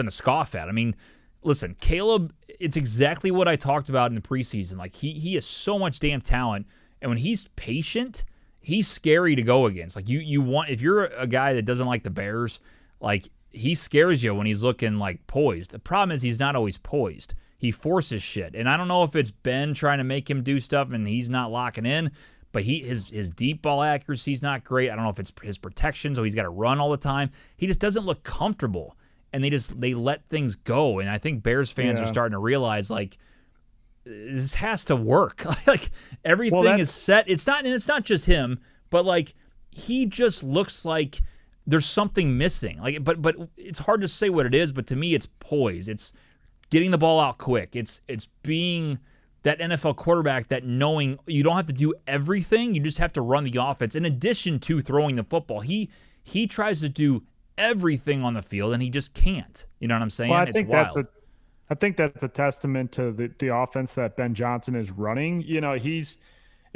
scoff at. I mean, listen, Caleb, it's exactly what I talked about in the preseason. Like he has so much damn talent, and when he's patient, he's scary to go against. Like you want, if you're a guy that doesn't like the Bears, like, he scares you when he's looking like poised. The problem is he's not always poised. He forces shit. And I don't know if it's Ben trying to make him do stuff and he's not locking in, but his deep ball accuracy is not great. I don't know if it's his protection, so he's got to run all the time. He just doesn't look comfortable, and they let things go. And I think Bears fans are starting to realize, like, this has to work. Like, everything is set. It's not just him, but like, he just looks like there's something missing. Like, but it's hard to say what it is. But to me, it's poise. It's getting the ball out quick. It's being that NFL quarterback that knowing you don't have to do everything. You just have to run the offense in addition to throwing the football. He tries to do everything on the field, and he just can't. You know what I'm saying? Well, It's wild. I think that's a testament to the offense that Ben Johnson is running. You know,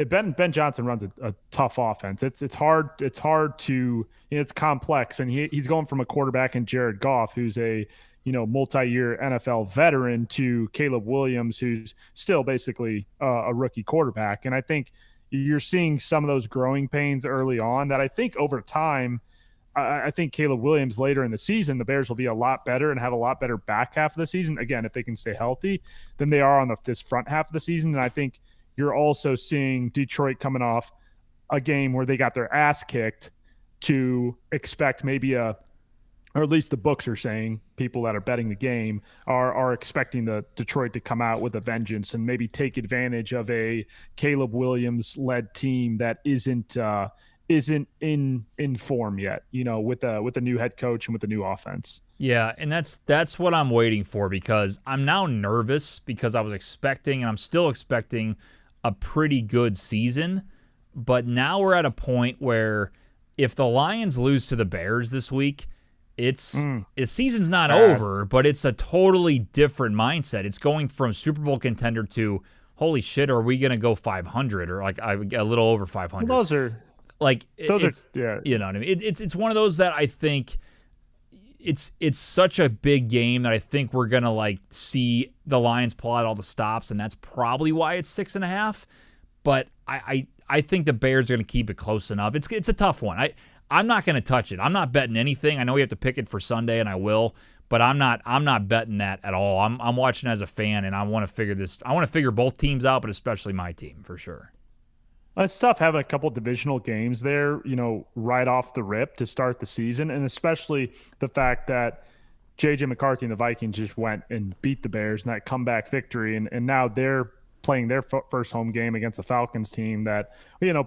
Ben Johnson runs a tough offense. It's hard to, it's complex, and he's going from a quarterback in Jared Goff, who's a multi-year NFL veteran, to Caleb Williams, who's still basically a rookie quarterback. And I think you're seeing some of those growing pains early on that I think over time, I think Caleb Williams later in the season, the Bears will be a lot better and have a lot better back half of the season, again, if they can stay healthy, than they are on this front half of the season. And I think you're also seeing Detroit coming off a game where they got their ass kicked to expect maybe or at least the books are saying, people that are betting the game are expecting the Detroit to come out with a vengeance and maybe take advantage of a Caleb Williams-led team that isn't in form yet, with a new head coach and with a new offense. Yeah, and that's what I'm waiting for, because I'm now nervous because I was expecting, and I'm still expecting, a pretty good season. But now we're at a point where if the Lions lose to the Bears this week, the season's not over, but it's a totally different mindset. It's going from Super Bowl contender to, holy shit, are we going to go 500 or like a little over 500? Well, those are you know what I mean? It's one of those that I think it's such a big game that I think we're gonna like see the Lions pull out all the stops, and that's probably why it's 6.5. But I think the Bears are gonna keep it close enough. It's a tough one. I'm not gonna touch it. I'm not betting anything. I know we have to pick it for Sunday, and I will, but I'm not betting that at all. I'm watching as a fan, and I want to figure both teams out, but especially my team for sure. It's tough having a couple divisional games there, right off the rip to start the season, and especially the fact that J.J. McCarthy and the Vikings just went and beat the Bears in that comeback victory, and now they're playing their first home game against the Falcons team that,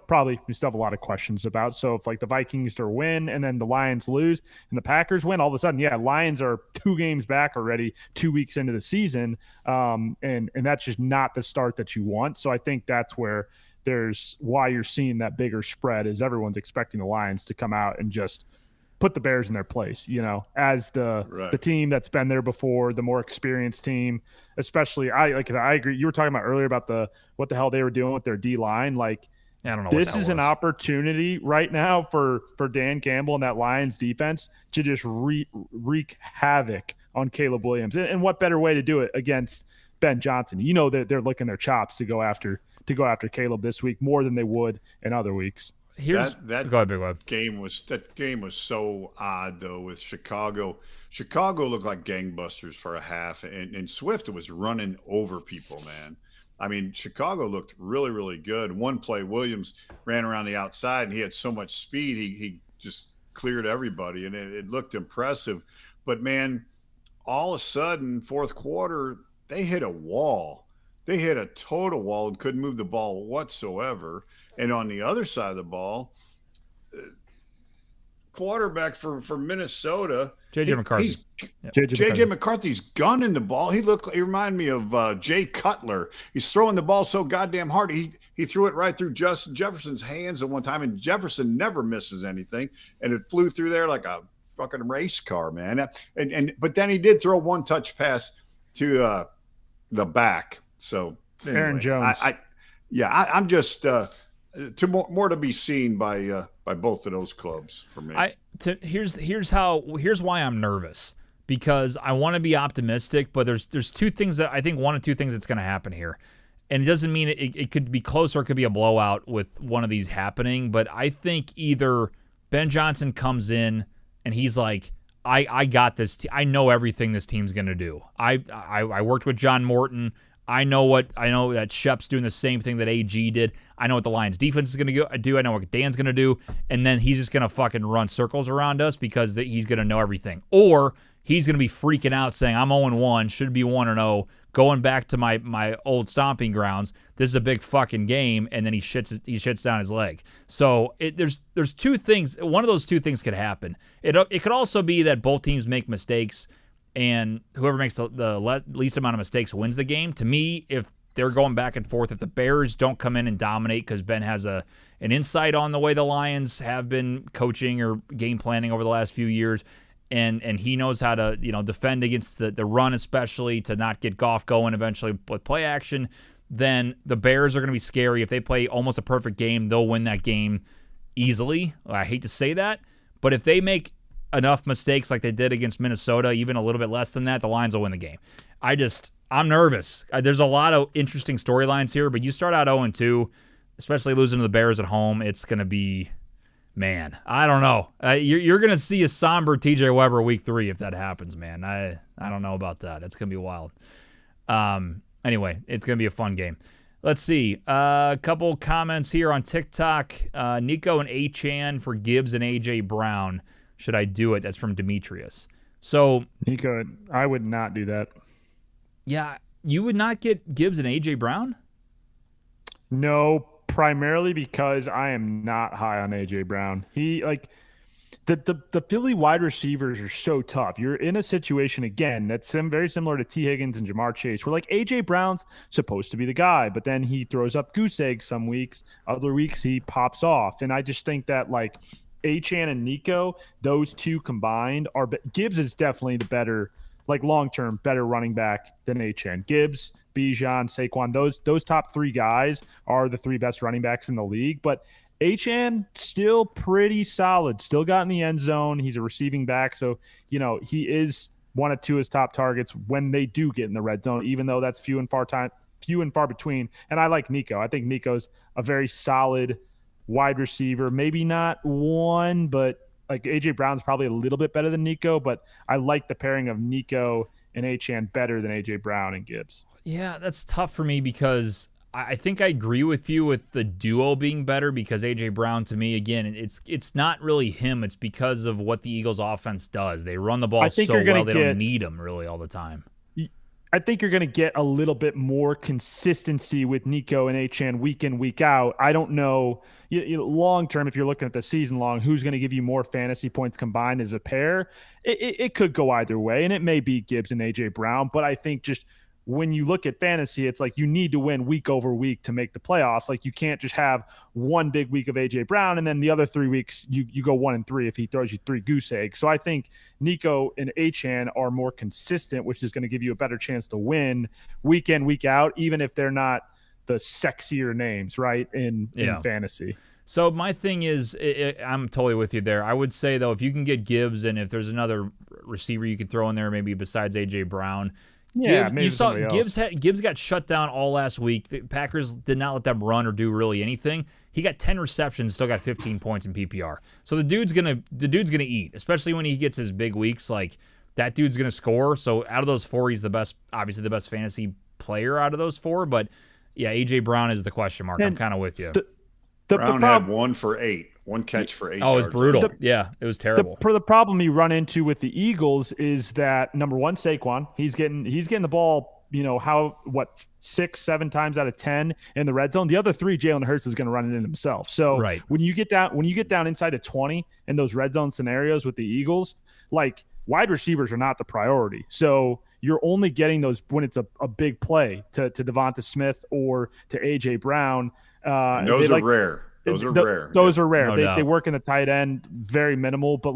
probably we still have a lot of questions about. So if like the Vikings are win and then the Lions lose and the Packers win, all of a sudden, Lions are 2 games back already, 2 weeks into the season, and that's just not the start that you want. So I think that's where there's why you're seeing that bigger spread, is everyone's expecting the Lions to come out and just put the Bears in their place, as the team that's been there before, the more experienced team. Especially, I agree. You were talking about earlier about what the hell they were doing with their D line. Like, I don't know. This is an opportunity right now for Dan Campbell and that Lions defense to just wreak havoc on Caleb Williams. And what better way to do it against Ben Johnson? That they're licking their chops to go after Caleb this week more than they would in other weeks. Go ahead, Big Web. That game was so odd though with Chicago. Chicago looked like gangbusters for a half, and Swift was running over people, man. I mean, Chicago looked really, really good. One play, Williams ran around the outside, and he had so much speed, he just cleared everybody, and it looked impressive. But man, all of a sudden, fourth quarter, they hit a wall. They hit a total wall and couldn't move the ball whatsoever. And on the other side of the ball, quarterback for Minnesota, J.J. McCarthy. J.J. McCarthy's gunning the ball. He reminded me of Jay Cutler. He's throwing the ball so goddamn hard. He threw it right through Justin Jefferson's hands at one time, and Jefferson never misses anything, and it flew through there like a fucking race car, man. But then he did throw one touch pass to the back. So anyway, Aaron Jones. I'm just more to be seen by both of those clubs for me. Here's why I'm nervous, because I want to be optimistic, but there's two things that I think, one of two things that's going to happen here, and it doesn't mean it could be close or it could be a blowout with one of these happening. But I think either Ben Johnson comes in and he's like, I got this. I know everything this team's going to do. I worked with John Morton. I know that Shep's doing the same thing that AG did. I know what the Lions defense is going to do. I know what Dan's going to do. And then he's just going to fucking run circles around us because he's going to know everything. Or he's going to be freaking out saying, I'm 0-1, should be 1-0, going back to my old stomping grounds. This is a big fucking game, and then he shits down his leg. So there's two things. One of those two things could happen. It could also be that both teams make mistakes, and whoever makes the least amount of mistakes wins the game. To me, if they're going back and forth, if the Bears don't come in and dominate because Ben has an insight on the way the Lions have been coaching or game planning over the last few years, and he knows how to defend against the run, especially to not get Goff going eventually with play action, then the Bears are going to be scary. If they play almost a perfect game, they'll win that game easily. I hate to say that, but if they make enough mistakes like they did against Minnesota, even a little bit less than that, the Lions will win the game. I'm nervous. There's a lot of interesting storylines here, but you start out 0-2, especially losing to the Bears at home, it's going to be, man, I don't know. You're going to see a somber TJ Weber week 3 if that happens, man. I don't know about that. It's going to be wild. Anyway, it's going to be a fun game. Let's see. A couple comments here on TikTok. Nico and A-Chan for Gibbs and A.J. Brown. Should I do it? That's from Demetrius. So Nico, I would not do that. Yeah, you would not get Gibbs and A.J. Brown? No, primarily because I am not high on A.J. Brown. He, the Philly wide receivers are so tough. You're in a situation, again, that's very similar to T. Higgins and Jamar Chase, where, A.J. Brown's supposed to be the guy, but then he throws up goose eggs some weeks. Other weeks, he pops off. And I just think that, A-Chan and Nico, those two combined are – Gibbs is definitely the better – long-term, better running back than A-Chan. Gibbs, Bijan, Saquon, those top three guys are the three best running backs in the league. But A-Chan, still pretty solid. Still got in the end zone. He's a receiving back. So, he is one of two of his top targets when they do get in the red zone, even though that's few and far between. And I like Nico. I think Nico's a very solid wide receiver. Maybe not one, but A.J. Brown's probably a little bit better than Nico, but I like the pairing of Nico and A-Chan better than A.J. Brown and Gibbs. Yeah, that's tough for me because I think I agree with you with the duo being better because A.J. Brown, to me, again, it's not really him. It's because of what the Eagles' offense does. They run the ball so well, they don't need him really all the time. I think you're going to get a little bit more consistency with Nico and A-Chan week in, week out. I don't know, long-term, if you're looking at the season long, who's going to give you more fantasy points combined as a pair. It could go either way, and it may be Gibbs and A.J. Brown, but I think just when you look at fantasy, it's you need to win week over week to make the playoffs. You can't just have one big week of A.J. Brown and then the other 3 weeks you go 1-3 if he throws you 3 goose eggs. So I think Nico and A-Chan are more consistent, which is going to give you a better chance to win week in, week out, even if they're not the sexier names, right, in fantasy. So my thing is, I'm totally with you there. I would say, though, if you can get Gibbs and if there's another receiver you could throw in there maybe besides A.J. Brown – yeah, you saw Gibbs got shut down all last week. The Packers did not let them run or do really anything. He got 10 receptions, still got 15 points in PPR. So the dude's gonna eat, especially when he gets his big weeks. That dude's gonna score. So out of those 4, he's obviously the best fantasy player out of those 4. But yeah, A.J. Brown is the question mark. I'm kind of with you. Brown had 1 for 8. 1 catch for 8 yards. Oh, it was brutal. It was terrible. The problem you run into with the Eagles is that, number one, Saquon, he's getting the ball, 6-7 times out of 10 in the red zone. The other 3, Jalen Hurts is going to run it in himself. So right. when you get down inside of 20 in those red zone scenarios with the Eagles, wide receivers are not the priority. So you're only getting those when it's a big play to Devonta Smith or to A.J. Brown. And those are rare. Those are rare. Those are rare. No They work in the tight end, very minimal. But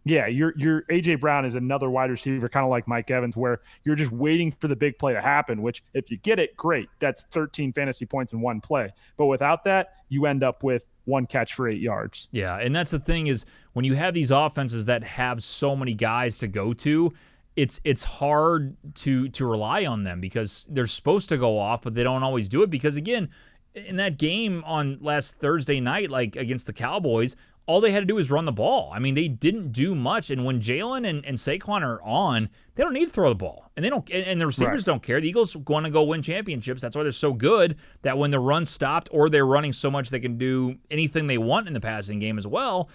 your A.J. Brown is another wide receiver, kind of like Mike Evans, where you're just waiting for the big play to happen. Which, if you get it, great. That's 13 fantasy points in one play. But without that, you end up with 1 catch for 8 yards. Yeah, and that's the thing is when you have these offenses that have so many guys to go to, it's hard to rely on them because they're supposed to go off, but they don't always do it because again. In that game on last Thursday night, against the Cowboys, all they had to do was run the ball. I mean, they didn't do much. And when Jalen and Saquon are on, they don't need to throw the ball. And the receivers don't care. The Eagles want to go win championships. That's why they're so good that when the run stopped or they're running so much they can do anything they want in the passing game as well,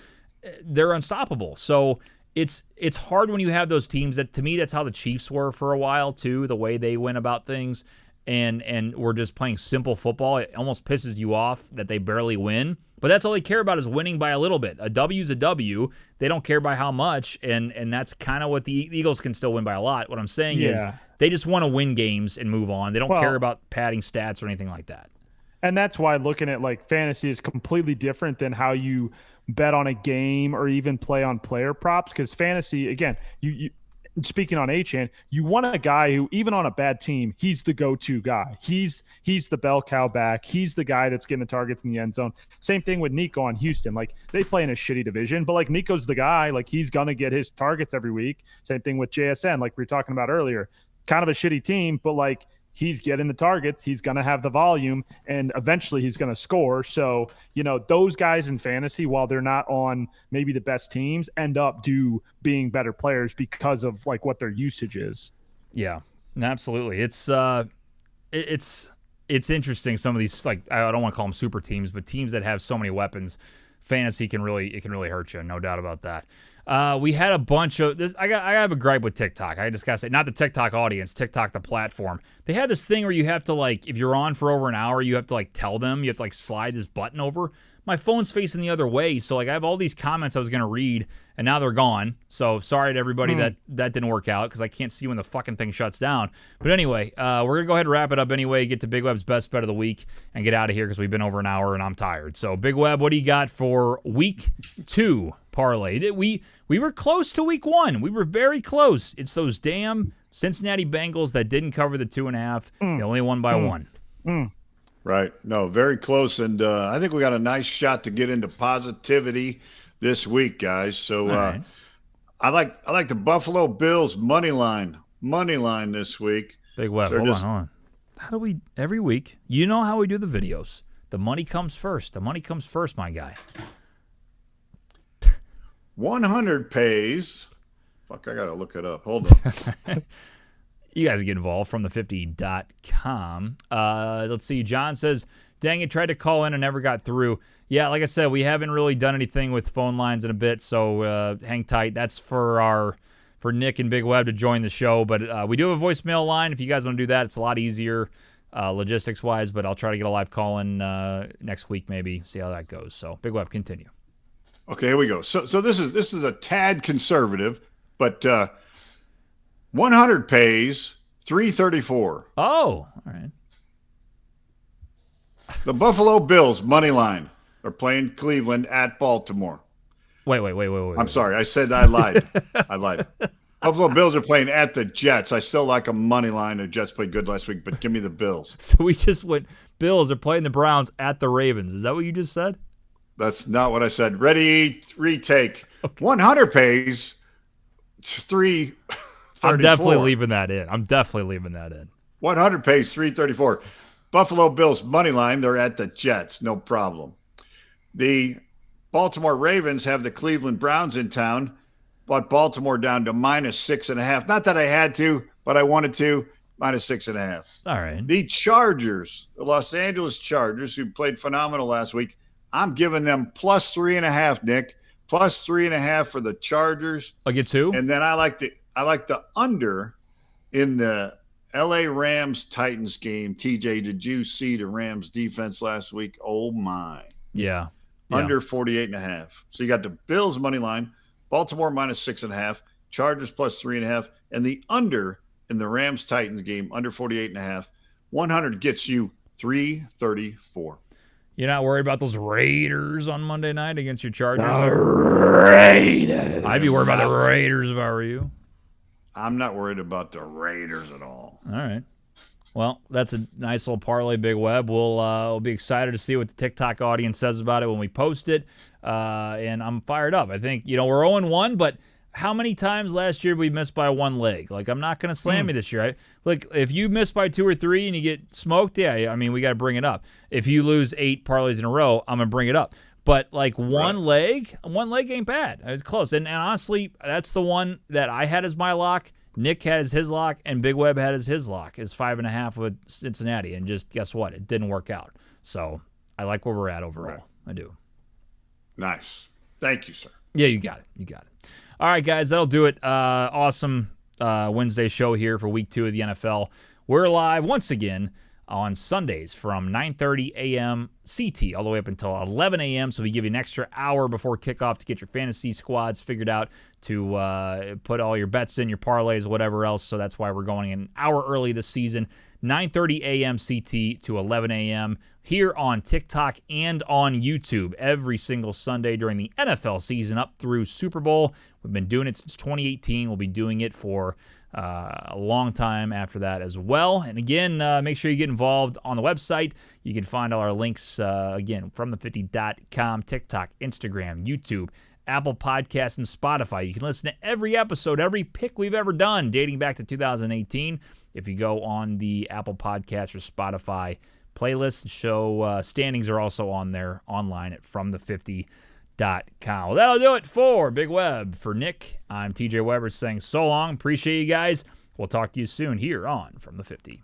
they're unstoppable. So it's hard when you have those teams that, to me, that's how the Chiefs were for a while too, the way they went about things, and we're just playing simple football. It almost pisses you off that they barely win, but that's all they care about is winning by a little bit. A W's a W. They don't care by how much, and that's kind of what the Eagles can still win by a lot. What I'm saying is they just want to win games and move on. They don't care about padding stats or anything like that. And that's why looking at like fantasy is completely different than how you bet on a game or even play on player props. Because fantasy, again, you speaking on HN, you want a guy who, even on a bad team, he's the go-to guy. He's the bell cow back. He's the guy that's getting the targets in the end zone. Same thing with Nico on Houston. Like, they play in a shitty division, but like Nico's the guy. Like, he's gonna get his targets every week. Same thing with JSN, like we were talking about earlier. Kind of a shitty team, but like, he's getting the targets, he's going to have the volume, and eventually he's going to score. So, those guys in fantasy, while they're not on maybe the best teams, end up being better players because of like what their usage is. Yeah, absolutely. It's interesting. Some of these, like, I don't want to call them super teams, but teams that have so many weapons, fantasy can really hurt you. No doubt about that. We had a bunch of this. I have a gripe with TikTok. I just gotta say, not the TikTok audience, TikTok the platform. They have this thing where you have to, like, if you're on for over an hour, you have to like tell them, you have to like slide this button over. My phone's facing the other way, so like I have all these comments I was gonna read, and now they're gone. So sorry to everybody that didn't work out, because I can't see when the fucking thing shuts down. But anyway, we're gonna go ahead and wrap it up anyway. Get to Big Web's best bet of the week and get out of here because we've been over an hour and I'm tired. So Big Web, what do you got for week 2 parlay? We were close to week 1. We were very close. It's those damn Cincinnati Bengals that didn't cover the 2.5. They only won by 1. Right. No, very close. And I think we got a nice shot to get into positivity this week, guys. So right. I like the Buffalo Bills money line this week. Big Web, hold on. How do we, every week, you know how we do the videos. The money comes first. The money comes first, my guy. 100 pays. Fuck, I got to look it up. Hold on. You guys get involved from the50.com. Let's see. John says, dang it, tried to call in and never got through. Yeah, like I said, we haven't really done anything with phone lines in a bit, so hang tight. That's for Nick and Big Web to join the show. But we do have a voicemail line. If you guys want to do that, it's a lot easier logistics-wise, but I'll try to get a live call in next week maybe, see how that goes. So, Big Web, continue. Okay, here we go. So this is a tad conservative, but 100 pays, 334. Oh, all right. The Buffalo Bills money line are playing Cleveland at Baltimore. Wait. I'm sorry. I said I lied. I lied. Buffalo Bills are playing at the Jets. I still like a money line. The Jets played good last week, but give me the Bills. So we just went, Bills are playing the Browns at the Ravens. Is that what you just said? That's not what I said. Ready, retake. Okay. 100 pays, 334. I'm definitely leaving that in. 100 pays, 334. Buffalo Bills money line, they're at the Jets. No problem. The Baltimore Ravens have the Cleveland Browns in town, but Baltimore down to -6.5. Not that I had to, but I wanted to. -6.5. All right. The Chargers, the Los Angeles Chargers, who played phenomenal last week, I'm giving them +3.5, Nick. +3.5 for the Chargers. Against who? And then I like the under in the LA Rams Titans game. TJ, did you see the Rams defense last week? Oh my. Yeah. Under 48.5. So you got the Bills money line, Baltimore -6.5, Chargers +3.5, and the under in the Rams Titans game, under 48.5. 100 gets you 334. You're not worried about those Raiders on Monday night against your Chargers? The Raiders. I'd be worried about the Raiders if I were you. I'm not worried about the Raiders at all. All right. Well, that's a nice little parlay, Big Web. We'll be excited to see what the TikTok audience says about it when we post it. And I'm fired up. I think, we're 0-1, but how many times last year we missed by one leg? Like, I'm not going to slam you this year. Like, if you miss by 2 or 3 and you get smoked, yeah, I mean, we got to bring it up. If you lose 8 parlays in a row, I'm going to bring it up. But, like, one leg ain't bad. It's close. And honestly, that's the one that I had as my lock. Nick has his lock, and Big Web had his lock, is 5.5 with Cincinnati. And just guess what? It didn't work out. So I like where we're at overall. Right. I do. Nice. Thank you, sir. Yeah, you got it. All right, guys, that'll do it. Awesome Wednesday show here for week 2 of the NFL. We're live once again on Sundays from 9:30 a.m. CT all the way up until 11 a.m. So we give you an extra hour before kickoff to get your fantasy squads figured out, to put all your bets in, your parlays, whatever else. So that's why we're going an hour early this season, 9:30 a.m. CT to 11 a.m. here on TikTok and on YouTube every single Sunday during the NFL season up through Super Bowl. We've been doing it since 2018. We'll be doing it for a long time after that as well. And again, make sure you get involved on the website. You can find all our links, again, from the50.com, TikTok, Instagram, YouTube, Apple Podcasts, and Spotify. You can listen to every episode, every pick we've ever done dating back to 2018. If you go on the Apple Podcasts or Spotify playlist, show standings are also on there online at fromthe50.com. Well, that'll do it for Big Web. For Nick, I'm TJ Weber saying so long. Appreciate you guys. We'll talk to you soon here on From the 50.